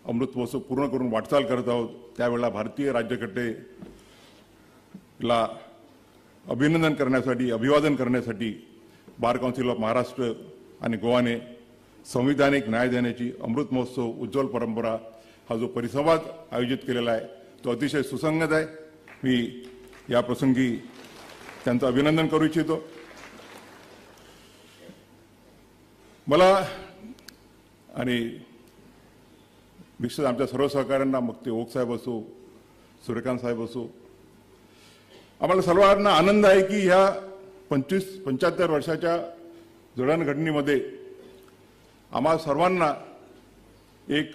अमृत महोत्सव पूर्ण करून वाटचाल करत आहोत, त्यावेळेला भारतीय राज्यघटनेला अभिनंदन करण्यासाठी, अभिवादन करण्यासाठी बार काउन्सिल ऑफ महाराष्ट्र आणि गोवाने संविधानिक न्याय देण्याची अमृत महोत्सव उज्ज्वल परंपरा हा जो परिसंवाद आयोजित केलेला आहे तो अतिशय सुसंगत आहे. मी या प्रसंगी त्यांचं अभिनंदन करू इच्छितो. मला आणि विशेष आमच्या सर्व सहकाऱ्यांना, मग ते ओक साहेब असो, सूर्यकांत साहेब असो, आम्हाला सर्वांना आनंद आहे की ह्या 75 वर्षाच्या जडणघडणीमध्ये आम्हा सर्वांना एक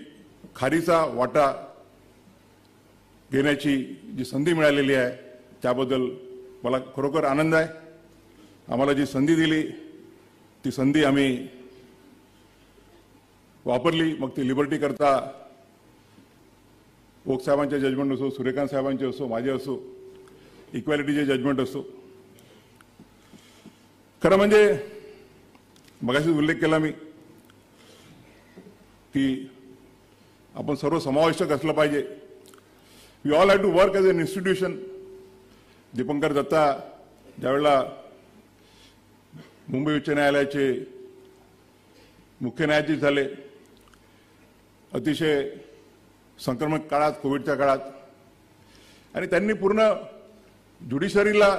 खारीचा वाटा घेण्याची जी संधी मिळालेली आहे त्याबद्दल मला खरोखर आनंद आहे. आम्हाला जी संधी दिली ती संधी आम्ही वापरली. मग ती लिबर्टी करता ओक साहेबांचे जजमेंट असो, सूर्यकांत साहेबांचे असो, माझे असो, इक्वॅलिटीचे जजमेंट असो. खरं म्हणजे मगाशी उल्लेख केला मी की आपण सर्व समावेशक असलं पाहिजे. We all have to work as an institution. Dipankar Datta ज्यावेळेला मुंबई उच्च न्यायालयाचे मुख्य न्यायाधीश झाले, अतिशय संक्रमक काळात, कोविडच्या काळात, आणि त्यांनी पूर्ण ज्युडिशरीला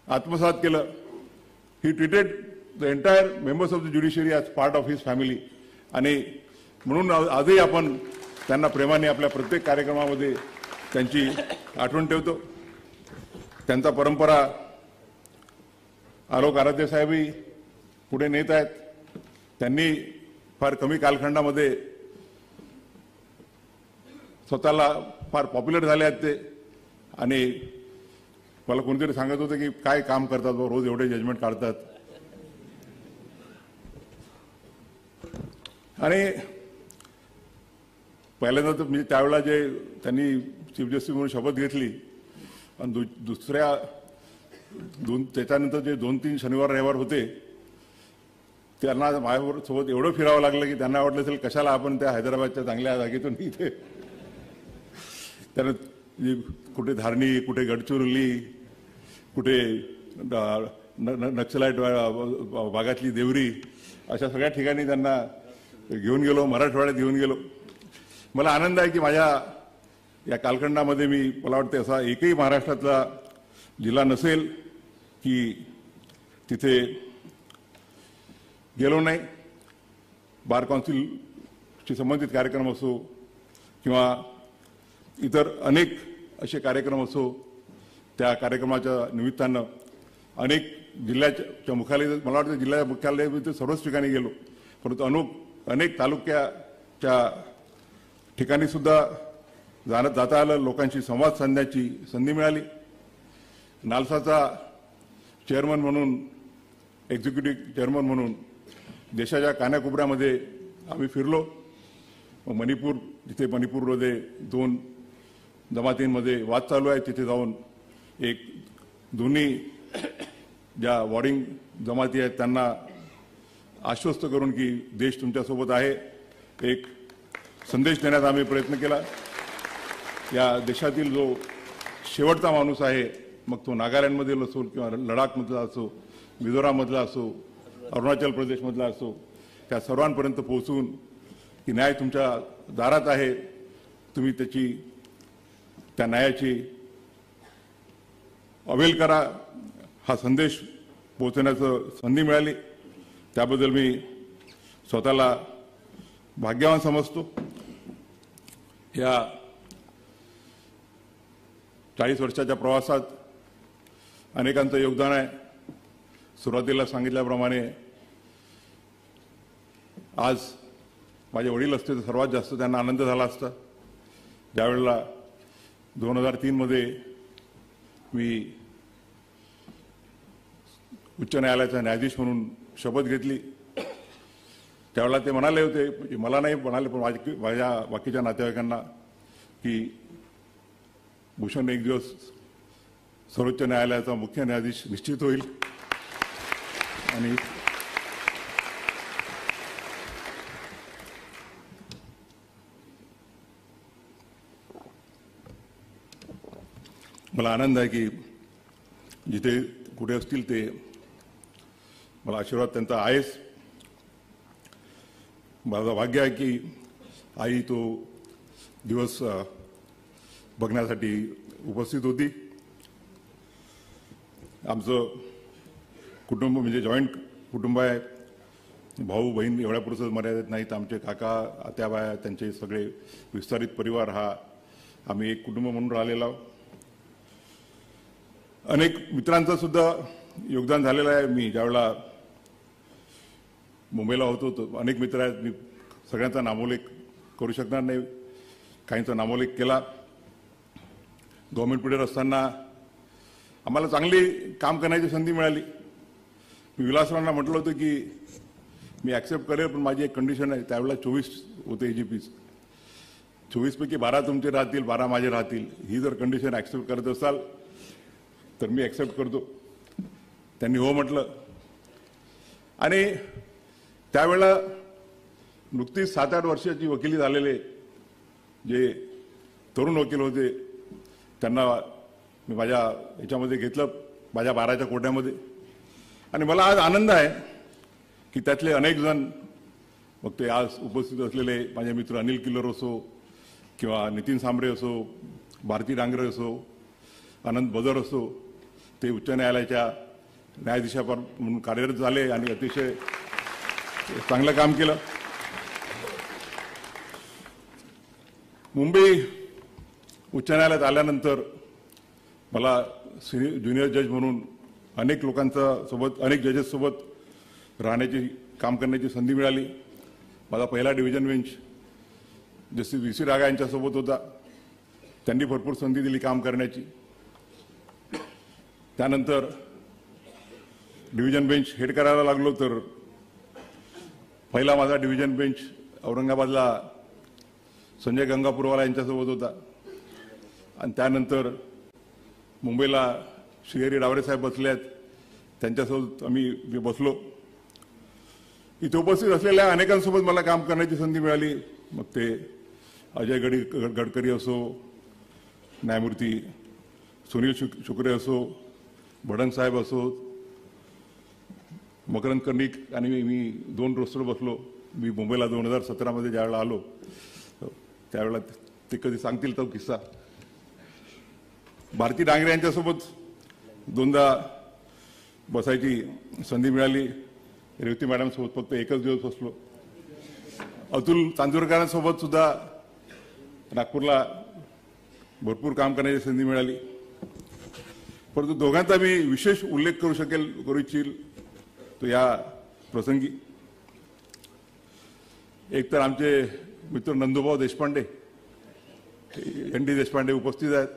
आत्मसात केलं. He treated the entire members of the judiciary as part of his family. आणि म्हणून आजही आपण त्यांना प्रेमाने आपल्या प्रत्येक कार्यक्रमामध्ये त्यांची आठवण ठेवतो. त्यांचा परंपरा आलोक आराध्य साहेबही पुढे नेत आहेत. त्यांनी फार कमी कालखंडामध्ये स्वतःला फार पॉप्युलर झाले आहेत ते. आणि मला कोणीतरी सांगत होतं की काय काम करतात, रोज एवढे जजमेंट काढतात. आणि पहिल्यांदा तर म्हणजे त्यावेळेला जे त्यांनी चीफ जस्टिस म्हणून शपथ घेतली आणि दुसऱ्या त्याच्यानंतर जे 2-3 शनिवार रविवार होते त्यांना माझ्यासोबत एवढं फिरावं लागलं की त्यांना वाटलं असेल कशाला आपण त्या हैदराबादच्या चांगल्या जागेतून इथे त्यानं कुठे धारणी, कुठे गडचिरोली, कुठे नक्षलाईट भागातली देवरी अशा सगळ्या ठिकाणी त्यांना घेऊन गेलो, मराठवाड्यात घेऊन गेलो. मला आनंद आहे की माझ्या या कालखंडामध्ये मला वाटते असा एकही महाराष्ट्रातला जिल्हा नसेल की तिथे गेलो नाही. बार काउन्सिलशी संबंधित कार्यक्रम असो किंवा इतर अनेक असे कार्यक्रम असो, त्या कार्यक्रमाच्या निमित्तानं अनेक जिल्ह्याच्या मुख्यालय, मला वाटतं जिल्ह्याच्या मुख्यालय सर्वच ठिकाणी गेलो, परंतु अनेक तालुक्याच्या ठिकाणी सुद्धा जाता आलं, लोकांशी संवाद साधण्याची संधी मिळाली. नालसाचा चेअरमन म्हणून, एक्झिक्युटिव्ह चेअरमन म्हणून देशाच्या कानाकोपऱ्यामध्ये आम्ही फिरलो. मणिपूर, जिथे मणिपूरमध्ये 2 जमातींमध्ये वाद चालू आहे, तिथे जाऊन दोन्ही ज्या वॉरिंग जमाती आहेत त्यांना आश्वस्त करून की देश तुमच्यासोबत आहे, एक संदेश देण्याचा आम्ही प्रयत्न केला. या देशातील जो शेवटचा माणूस आहे, मग तो नागालँडमधील असो किंवा लडाखमधला असो, मिझोराममधला असो, अरुणाचल प्रदेशमधला असो, त्या सर्वांपर्यंत पोहोचून की न्याय तुमच्या दारात आहे, तुम्ही त्या न्यायाची अवेल करा, हा संदेश पोहोचण्याचं संधी मिळाली. त्याबद्दल मी स्वतःला भाग्यवान समजतो. या 40 वर्षाच्या प्रवासात अनेकांचं योगदान आहे. सुरुवातीला सांगितल्याप्रमाणे आज माझे वडील असते तर सर्वात जास्त त्यांना आनंद झाला असता. ज्यावेळेला 2003 मध्ये मी उच्च न्यायालयाचा न्यायाधीश म्हणून शपथ घेतली, त्यावेळेला ते म्हणाले होते, मला नाही म्हणाले पण माझ्या बाकीच्या नातेवाईकांना, की भूषण एक दिवस सर्वोच्च न्यायालयाचा मुख्य न्यायाधीश निश्चित होईल. आणि मला आनंद आहे की जिथे कुठे असतील ते मला आशीर्वाद त्यांचा आहेच. माझं भाग्य आहे की आई तो दिवस बघण्यासाठी उपस्थित होती. आमचं कुटुंब म्हणजे जॉईंट कुटुंब आहे. भाऊ बहीण एवढ्या पुरतं मर्यादित नाहीत. आमचे काका, आत्याबाया, त्यांचे सगळे विस्तारित परिवार हा आम्ही एक कुटुंब म्हणून राहिलेलो आहोत. अनेक मित्रांचं सुद्धा योगदान झालेलं आहे. मी ज्यावेळेला मुंबईला होतो तर अनेक मित्र आहेत, मी सगळ्यांचा नामोल्लेख करू शकणार नाही, काहींचा नामोल्लेख केला. गव्हर्नमेंट पिरियड असताना आम्हाला चांगली काम करण्याची संधी मिळाली. मी विलासरावांना म्हटलं होतं की मी ॲक्सेप्ट करेल, पण माझी एक कंडिशन आहे. त्यावेळेला 24 होते एजीपीज, 24पैकी 12 तुमचे राहतील, 12 माझे राहतील. ही जर कंडिशन ॲक्सेप्ट करत असाल तर मी ॲक्सेप्ट करतो. त्यांनी हो म्हटलं. आणि त्यावेळेला नुकतीच 7-8 वर्षाची वकिली झालेले जे तरुण वकील होते त्यांना मी माझ्या याच्यामध्ये घेतलं, माझ्या 12च्या कोट्यामध्ये. आणि मला आज आनंद आहे की त्यातले अनेक जण, मग ते आज उपस्थित असलेले माझे मित्र अनिल किल्लर असो किंवा नितीन सांबरे असो, भारती डांगरे असो, आनंद बदर असो, ते उच्च न्यायालयाच्या न्यायाधीशापर म्हणून कार्यरत झाले आणि अतिशय चांगलं काम केलं. मुंबई उच्च न्यायालयात आल्यानंतर मला ज्युनियर जज म्हणून अनेक लोकांसोबत, अनेक जजेससोबत राहण्याची, काम करण्याची संधी मिळाली. माझा पहिला डिव्हिजन बेंच जस्टिस VC रागा यांच्यासोबत होता. त्यांनी भरपूर संधी दिली काम करण्याची. त्यानंतर डिव्हिजन बेंच हेड करायला लागलो तर पहिला माझा डिव्हिजन बेंच औरंगाबादला संजय गंगापूरवाला यांच्यासोबत होता. आणि त्यानंतर मुंबईला श्रीहरी डावरे साहेब बसले आहेत, त्यांच्यासोबत मी बसलो. इथे उपस्थित असलेल्या अनेकांसोबत मला काम करण्याची संधी मिळाली. मग ते अजय गडकरी असो, न्यायमूर्ती सुनील शुक्रे असो, भडंग साहेब असो, मकरंद कर्णिक आणि मी 2 रोस्टर बसलो. मी मुंबईला 2017 ज्यावेळेला आलो त्यावेळेला ते कधी सांगतील तो किस्सा. भारती डांगरे यांच्यासोबत 2दा बसायची संधी मिळाली. रेवती मॅडमसोबत फक्त एकच दिवस बसलो. अतुल चांदूरकरांसोबत सुद्धा नागपूरला भरपूर काम करण्याची संधी मिळाली. परंतु दोघांचा मी विशेष उल्लेख करू इच्छिल तो या प्रसंगी. एक तर आमचे मित्र नंदूभाऊ देशपांडे, ND देशपांडे उपस्थित आहेत.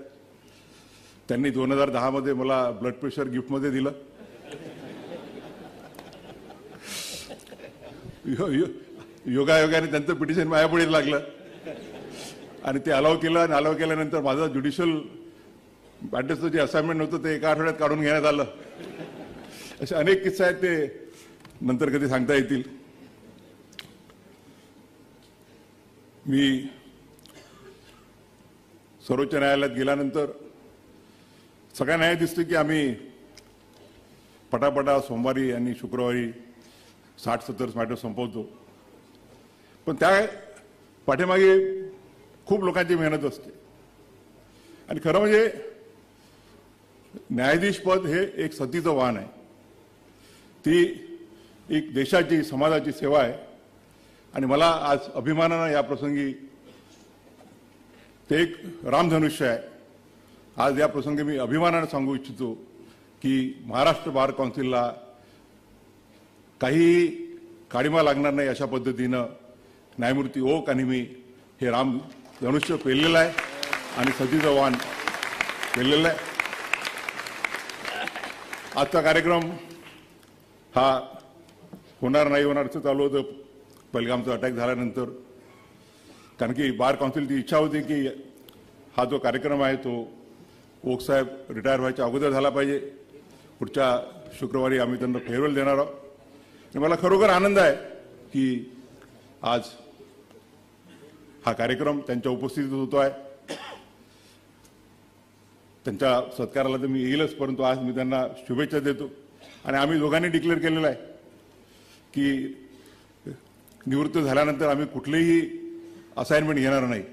त्यांनी 2010 मला ब्लड प्रेशर गिफ्टमध्ये दिलं. योगायोगाने त्यांचं पिटिशन माझ्यापुढे लागलं आणि ते अलाव केलं. आणि अलाव केल्यानंतर माझं ज्युडिशियल मॅटर्सचं जे असाइनमेंट होतं ते एका आठवड्यात काढून घेण्यात आलं. असे अनेक किस्से आहेत, ते नंतर कधी सांगता येतील. मी सर्वोच्च न्यायालयात गेल्यानंतर सगळ्यांना हे दिसतं की आम्ही पटापटा सोमवारी आणि शुक्रवारी 60-70 मॅटर संपवतो. पण त्या पाठीमागे खूप लोकांची मेहनत असते. आणि खरं म्हणजे न्यायाधीश पद हे एक सतीचं वाहन आहे. ती एक देशाची, समाजाची सेवा आहे. आणि मला आज अभिमानानं या प्रसंगी ते एक रामधनुष्य आहे. आज या प्रसंगी मी अभिमानानं सांगू इच्छितो की महाराष्ट्र बार काउन्सिलला काही काळिमा लागणार नाही अशा पद्धतीनं न्यायमूर्ती ओक आणि मी हे रामधनुष्य पेललेलं आहे आणि सतीचं वाहन पेललेलं आहे. आजचा कार्यक्रम हा होणार नाही होणार असं चालू होतं पहलगामचा अटॅक झाल्यानंतर. कारण की बार काउन्सिलची इच्छा होती की हा जो कार्यक्रम आहे तो ओक साहेब रिटायर व्हायच्या अगोदर झाला पाहिजे. पुढच्या शुक्रवारी आम्ही त्यांना फेअरवेल देणार आहोत. आणि मला खरोखर आनंद आहे की आज हा कार्यक्रम त्यांच्या उपस्थितीत होतो आहे. त्यांच्या सत्काराला तर मी येईलच, परंतु आज मी त्यांना शुभेच्छा देतो. आणि आम्ही दोघांनी डिक्लेअर केलेलं आहे की निवृत्त झाल्यानंतर आम्ही कुठलेही असाइनमेंट घेणार नाही.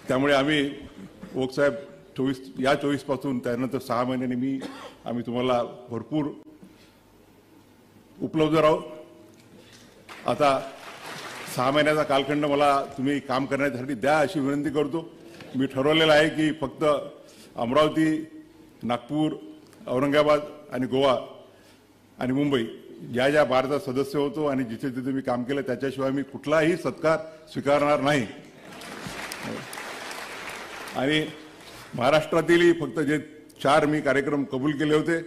त्यामुळे आम्ही ओक साहेब 24 पासून त्यानंतर 6 महिन्यांनी आम्ही तुम्हाला भरपूर उपलब्ध राहू. आता 6 महिन्याचा कालखंड मला तुम्ही काम करण्यासाठी द्या अशी विनंती करतो. मी ठरवलेलं आहे की फक्त अमरावती, नागपूर, औरंगाबाद आणि गोवा आणि मुंबई ज्या ज्या बारचा सदस्य होतो आणि जिथे जिथे मी काम केलं त्याच्याशिवाय मी कुठलाही सत्कार स्वीकारणार नाही. आणि महाराष्ट्रातील फक्त जे 4 मी कार्यक्रम कबूल केले होते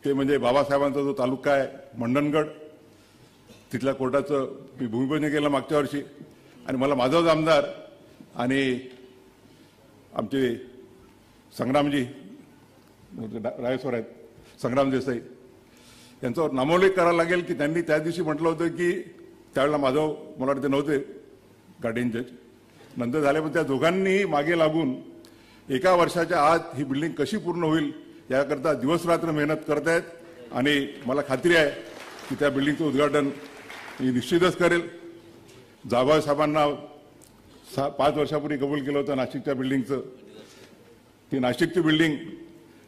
ते म्हणजे बाबासाहेबांचा जो तालुका आहे मंडणगड, तिथल्या कोर्टाचं मी भूमिपूजन केलं मागच्या वर्षी. आणि मला माधव आमदार आणि आमचे संग्रामजी रायस्वर आहेत, संग्राम देसाई, यांचा नामोल्लेख करावा लागेल की त्यांनी त्या दिवशी म्हटलं होतं की त्यावेळेला माधव मला वाटते नव्हते गार्डियन जज, नंतर झाले, पण त्या दोघांनी मागे लागून एका वर्षाच्या आत ही बिल्डिंग कशी पूर्ण होईल याकरता दिवसरात्र मेहनत करतायत. आणि मला खात्री आहे की त्या बिल्डिंगचं उद्घाटन मी निश्चितच करेल. जाधव साहेबांना 5 वर्षापूर्वी कबूल केलं होतं नाशिकच्या बिल्डिंगचं. ती नाशिकची बिल्डिंग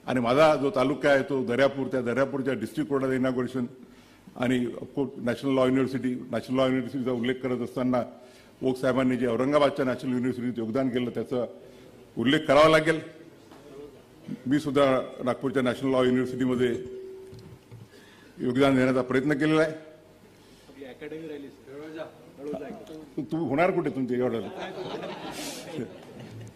आणि माझा जो तालुका आहे तो दर्यापूर, त्या दर्यापूरच्या डिस्ट्रिक्ट कोर्टाचं इनॉग्रेशन आणि ऑफकोर्स नॅशनल लॉ युनिव्हर्सिटीचा उल्लेख करत असताना ओक साहेबांनी जे औरंगाबादच्या नॅशनल युनिव्हर्सिटीत योगदान केलं त्याचा उल्लेख करावा लागेल. मी सुद्धा नागपूरच्या नॅशनल लॉ युनिव्हर्सिटीमध्ये योगदान देण्याचा प्रयत्न केलेला आहे. तू होणार कुठे तुमचे एवढं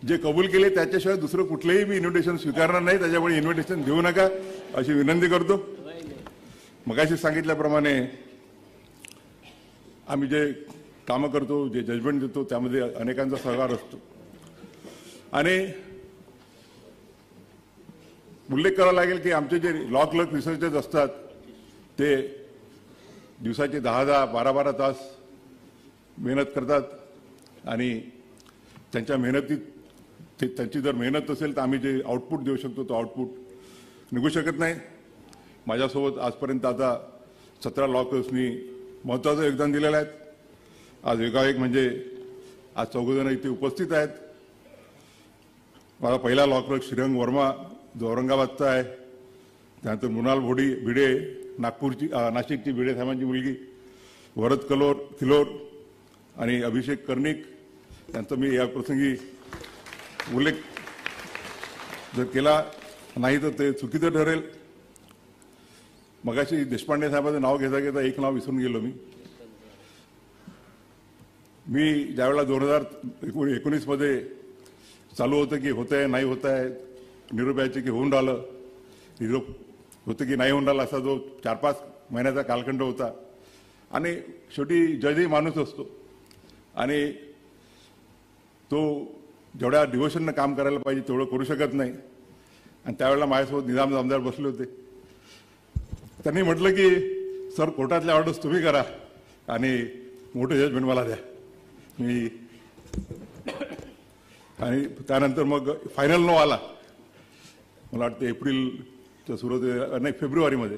जे कबूल केले त्याच्याशिवाय दुसरं कुठलंही मी इन्व्हिटेशन स्वीकारणार नाही. त्याच्यामुळे इन्व्हिटेशन देऊ नका अशी विनंती करतो. मगाशी सांगितल्याप्रमाणे आम्ही जे कामं करतो, जे जजमेंट देतो, त्यामध्ये अनेकांचा सहभाग असतो. आणि उल्लेख करावा लागेल की आमचे जे लॉ क्लर्क रिसर्चर्स असतात ते दिवसाचे 10-10, 12-12 तास मेहनत करतात. आणि त्यांच्या मेहनतीत त्यांची जर मेहनत असेल तर आम्ही जे आउटपुट देऊ शकतो तो आउटपुट निघू शकत नाही. माझ्यासोबत आजपर्यंत आता 17 लॉ क्लर्क्सनी महत्त्वाचं योगदान दिलेलं आहे. आज एकाएक म्हणजे आज 14 जण इथे उपस्थित आहेत. माझा पहिला लॉ क्लर्क श्रीरंग वर्मा जो औरंगाबादचा आहे, त्यानंतर मृणाल भिडे नाशिकची भिडे साहेबांची मुलगी, वरद किलोर आणि अभिषेक कर्णिक यांचा मी या प्रसंगी उल्लेख जर केला नाही तर ते चुकीचं ठरेल. मगाशी देशपांडे साहेबांचं नाव घेता घेता एक नाव विसरून गेलो. मी ज्यावेळेला 2019 मध्ये चालू होतं की होत आहे नाही होत आहे, निरोप यायचे की होऊन राहिलं, निरोप होतं की नाही होऊन राहिला, असा जो 4-5 महिन्याचा कालखंड होता. आणि शेवटी जजही माणूस असतो आणि तो जेवढ्या डिव्होशननं काम करायला पाहिजे तेवढं करू शकत नाही. आणि त्यावेळेला माझ्यासोबत निजाम आमदार बसले होते. त्यांनी म्हटलं की सर कोर्टातल्या ऑर्डर्स तुम्ही करा आणि मोठं जजमेंट मला द्या. आणि त्यानंतर मग फायनल नो आला, मला वाटतं एप्रिलच्या सुरुवातीला नाही फेब्रुवारीमध्ये,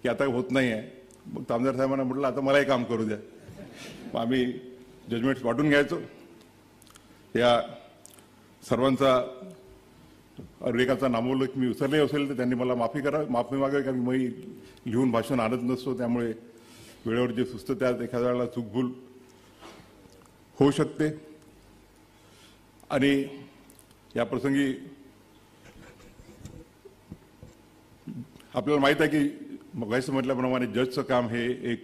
की आता होत नाही आहे. मग आमदार साहेबांना म्हटलं आता मलाही काम करू द्या. मग आम्ही जजमेंट्स वाटून घ्यायचो. या सर्वांचा उल्लेखाचा नामोल्लेख मी विसरले असेल तर त्यांनी मला माफी मागावी, कारण मी लिहून भाषण आणत नसतो. त्यामुळे वेळेवर जे सुचतं त्यात एखाद्या वेळेला चूकभूल होऊ शकते. आणि या प्रसंगी आपल्याला माहीत आहे की मगाशी म्हटल्याप्रमाणे जजचं काम हे एक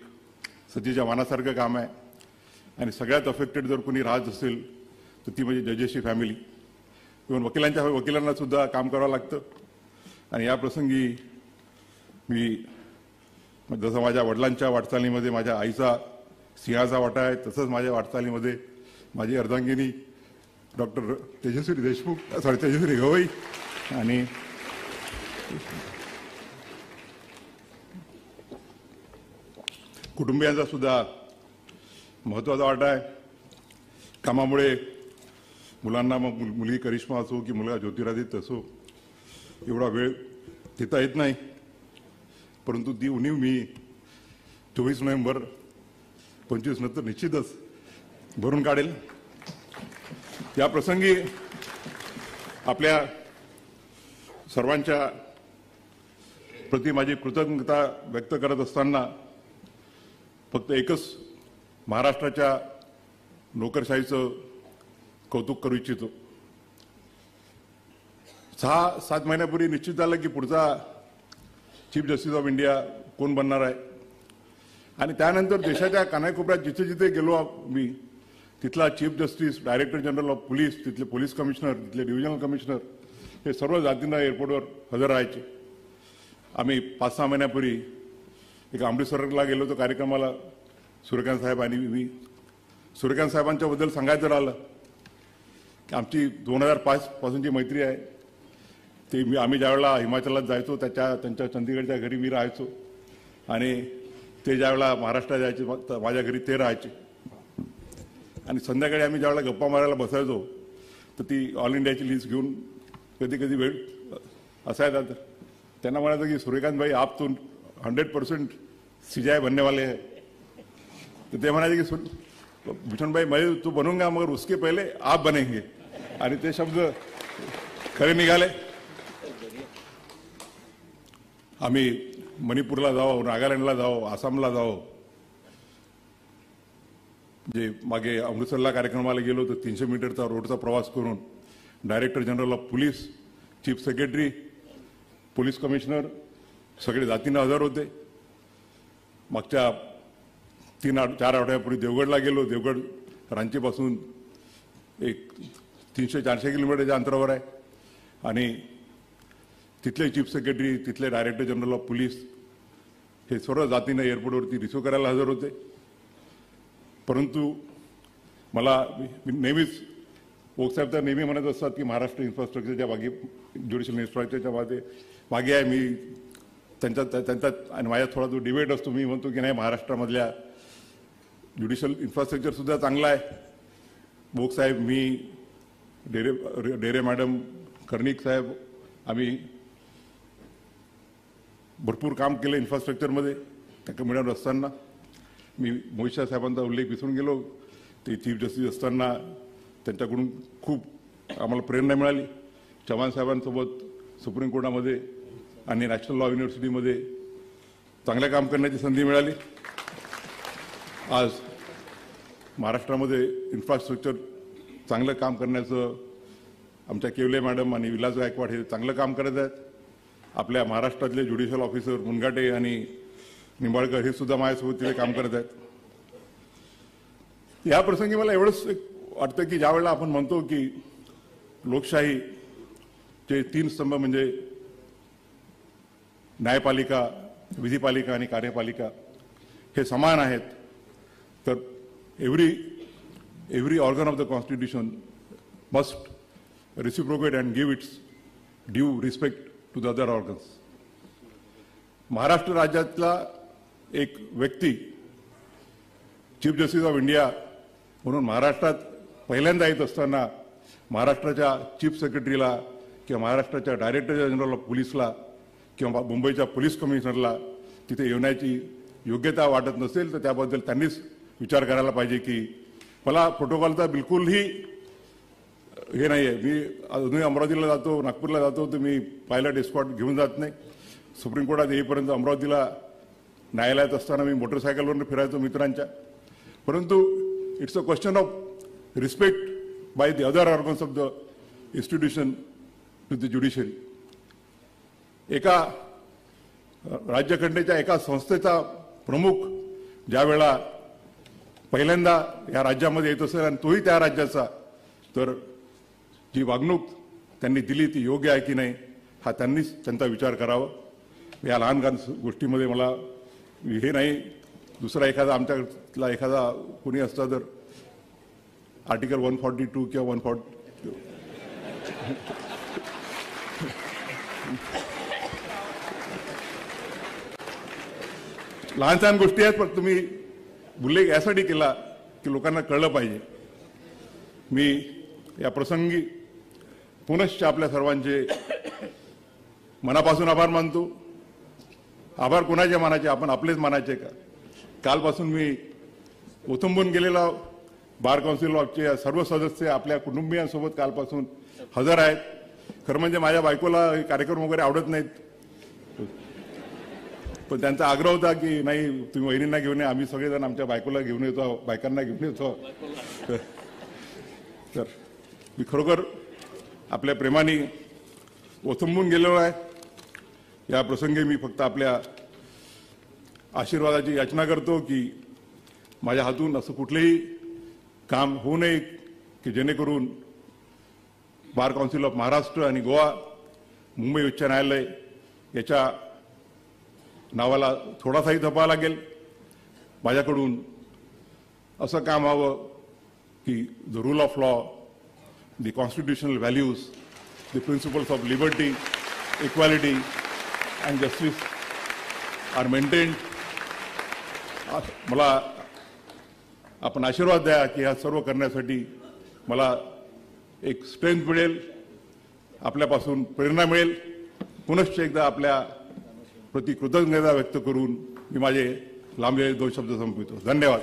सतीच्या वाणासारखं काम आहे. आणि सगळ्यात अफेक्टेड जर कोणी राहत असेल तर ती म्हणजे जजेसची फॅमिली. इव्हन वकिलांना सुद्धा काम करावं लागतं. आणि या प्रसंगी मी जसं माझ्या वडिलांच्या वाटचालीमध्ये माझ्या आईचा सिंहाचा वाटा आहे, तसंच माझ्या वाटचालीमध्ये माझी अर्धांगिनी डॉक्टर तेजस्वी गवई आणि कुटुंबियांचा सुद्धा महत्त्वाचा वाटा आहे. कामामुळे मुलांना, मग मुलगी करिश्मा असो की मुलगा ज्योतिरादित्य असो, एवढा वेळ देता येत नाही. परंतु ती उणीव मी 24 नोव्हेंबर 25 नंतर निश्चितच भरून काढेल. या प्रसंगी आपल्या सर्वांच्या प्रति माझी कृतज्ञता व्यक्त करत असताना फक्त एकच महाराष्ट्राच्या नोकरशाहीचं कौतुक करू इच्छितो. 6-7 महिन्यापूर्वी निश्चित झालं की पुढचा चीफ जस्टिस ऑफ इंडिया कोण बनणार आहे. आणि त्यानंतर देशाच्या कानाकोपऱ्यात जिथे जिथे गेलो मी, तिथला chief justice, director general of police, तिथले पोलीस कमिशनर, तिथले डिव्हिजनल कमिशनर हे सर्व जातींना एअरपोर्टवर हजर राहायचे. आम्ही 5-6 महिन्यापूर्वी एक अमृतसरला गेलो होतो कार्यक्रमाला. सूर्यकांत साहेब आणि मी. सूर्यकांत साहेबांच्या बद्दल सांगायचं राहिलं की आमची 2005 पासूनची मैत्री आहे. ते आम्ही ज्यावेळेला हिमाचलात जायचो त्यांच्या चंदीगडच्या घरी मी राहायचो आणि ते ज्यावेळेला महाराष्ट्रात जायचे माझ्या घरी ते राहायचे. आणि संध्याकाळी आम्ही ज्यावेळेला गप्पा मारायला बसायचो तर ती ऑल इंडियाची लिस्ट घेऊन कधी कधी वेळ असायचा. त्यांना म्हणायचं की सूर्यकांत भाई आप तो 100% CJI बनने वाले हैं. तर ते म्हणायचे की भूषण भाई मैं तो बनूंगा मगर उसके पहले आप बनेंगे. आणि ते शब्द खरे निघाले. आम्ही मणिपूरला जाओ, नागालँडला जाओ, आसामला जाओ. जे मागे अमृतसरला कार्यक्रमाला गेलो तर 300 मीटरचा रोडचा प्रवास करून director general of police, chief secretary, police commissioner सगळे जातीनं हजर होते. मागच्या 3-4 आठवड्यापूर्वी देवगडला गेलो. देवगड रांचीपासून एक 300-400 किलोमीटरच्या अंतरावर आहे. आणि तिथले चीफ सेक्रेटरी, तिथले डायरेक्टर जनरल ऑफ पोलीस हे सर्व जातीनं एअरपोर्टवरती रिसिव्ह करायला हजर होते. परंतु मला नेहमीच ओकसाहेब तर नेहमी म्हणत असतात की महाराष्ट्र इन्फ्रास्ट्रक्चरच्या मागे, ज्युडिशियल इन्फ्रास्ट्रक्चरच्या मागे आहे. मी त्यांचा आणि माझ्या थोडा जो डिबेट असतो, मी म्हणतो की नाही, महाराष्ट्रामधल्या ज्युडिशियल इन्फ्रास्ट्रक्चरसुद्धा चांगला आहे. बोकसाहेब, मी, डेरे मॅडम, कर्णिक साहेब, आम्ही भरपूर काम केलं इन्फ्रास्ट्रक्चरमध्ये. त्या कमिटीवर असताना मी मोहित शाह साहेबांचा उल्लेख विसरून गेलो. ते चीफ जस्टिस असताना त्यांच्याकडून खूप आम्हाला प्रेरणा मिळाली. चव्हाण साहेबांसोबत सुप्रीम कोर्टामध्ये आणि नॅशनल लॉ युनिव्हर्सिटीमध्ये चांगलं काम करण्याची संधी मिळाली. आज महाराष्ट्रामध्ये इन्फ्रास्ट्रक्चर चांगलं काम करण्याचं आमच्या केवले मॅडम आणि विलास गायकवाड हे चांगलं काम करत आहेत. आपल्या महाराष्ट्रातले ज्युडिशियल ऑफिसर मुनघाटे आणि निंबाळकर हे सुद्धा माझ्यासोबत तिथे काम करत आहेत. या प्रसंगी मला एवढंच वाटतं की ज्यावेळेला आपण म्हणतो की लोकशाहीचे 3 स्तंभ म्हणजे न्यायपालिका, विधिपालिका आणि कार्यपालिका हे समान आहेत, तर every organ of the constitution must reciprocate and give its due respect to the other organs. Maharashtra राज्यातला एक व्यक्ती चीफ जस्टिस ऑफ इंडिया म्हणून महाराष्ट्रात पहिल्यांदा येत असताना महाराष्ट्राच्या चीफ सेक्रेटरीला किंवा महाराष्ट्राच्या डायरेक्टर जनरल ऑफ पोलीसला किंवा मुंबईच्या पोलीस कमिशनरला तिथे येण्याची योग्यता वाटत नसेल तर त्याबद्दल त्यांनीच विचार करायला पाहिजे. की मला प्रोटोकॉलचा बिलकुलही हे नाही आहे. मी अजूनही अमरावतीला जातो, नागपूरला जातो, तर मी पायलट एस्कॉर्ट घेऊन जात नाही. सुप्रीम कोर्टात येईपर्यंत अमरावतीला न्यायालयात असताना मी मोटरसायकलवरून फिरायचो मित्रांच्या. परंतु it's a question of respect by the other organs of the institution to the judiciary. एका राज्यघटनेच्या एका संस्थेचा प्रमुख ज्या वेळा पहिल्यांदा या राज्यामध्ये येत असेल आणि तोही त्या राज्याचा, तर जी वागणूक त्यांनी दिली ती योग्य आहे की नाही हा त्यांनीच त्यांचा विचार करावा. या लहान गोष्टीमध्ये मला हे नाही, दुसरा एखादा आमच्यातला एखादा कोणी असता तर आर्टिकल 142 किंवा 140 लहान सहान गोष्टी आहेत, पण तुम्ही उल्लेख यासाठी केला की लोकांना कळलं पाहिजे. मी या प्रसंगी पुनश्च आपल्या सर्वांचे मनापासून आभार मानतो. आभार कोणाचे मानायचे? आपण आपलेच मानायचे का? कालपासून मी ओथंबून गेलेला बार काउन्सिल ऑफचे सर्व सदस्य आपल्या कुटुंबियांसोबत कालपासून हजर आहेत. खरं म्हणजे माझ्या बायकोला कार्यक्रम वगैरे आवडत नाहीत, पण त्यांचा आग्रह होता की नाही तुम्ही वहिनींना घेऊन या, आम्ही सगळेजण आमच्या बायकोला घेऊन येतो, बायकांना घेऊन येतो. तर मी खरोखर आपल्या प्रेमाने ओथंबून गेलेलो आहे. या प्रसंगी मी फक्त आपल्या आशीर्वादाची याचना करतो की माझ्या हातून असं कुठलेही काम होऊ नये की जेणेकरून बार काउन्सिल ऑफ महाराष्ट्र आणि गोवा, मुंबई उच्च न्यायालय याच्या नावाला थोडासाही धप्पा लागेल. माझ्याकडून असं काम व्हावं की the rule of law, the constitutional values, the principles of liberty, equality and justice are maintained. मला आपण आशीर्वाद द्या की ह्या सर्व करण्यासाठी मला एक स्ट्रेंथ मिळेल, आपल्यापासून प्रेरणा मिळेल. पुनश्च एकदा आपल्या प्रति कृतज्ञता व्यक्त करून मी माझे लांबलेले 2 शब्द संपवितो. धन्यवाद.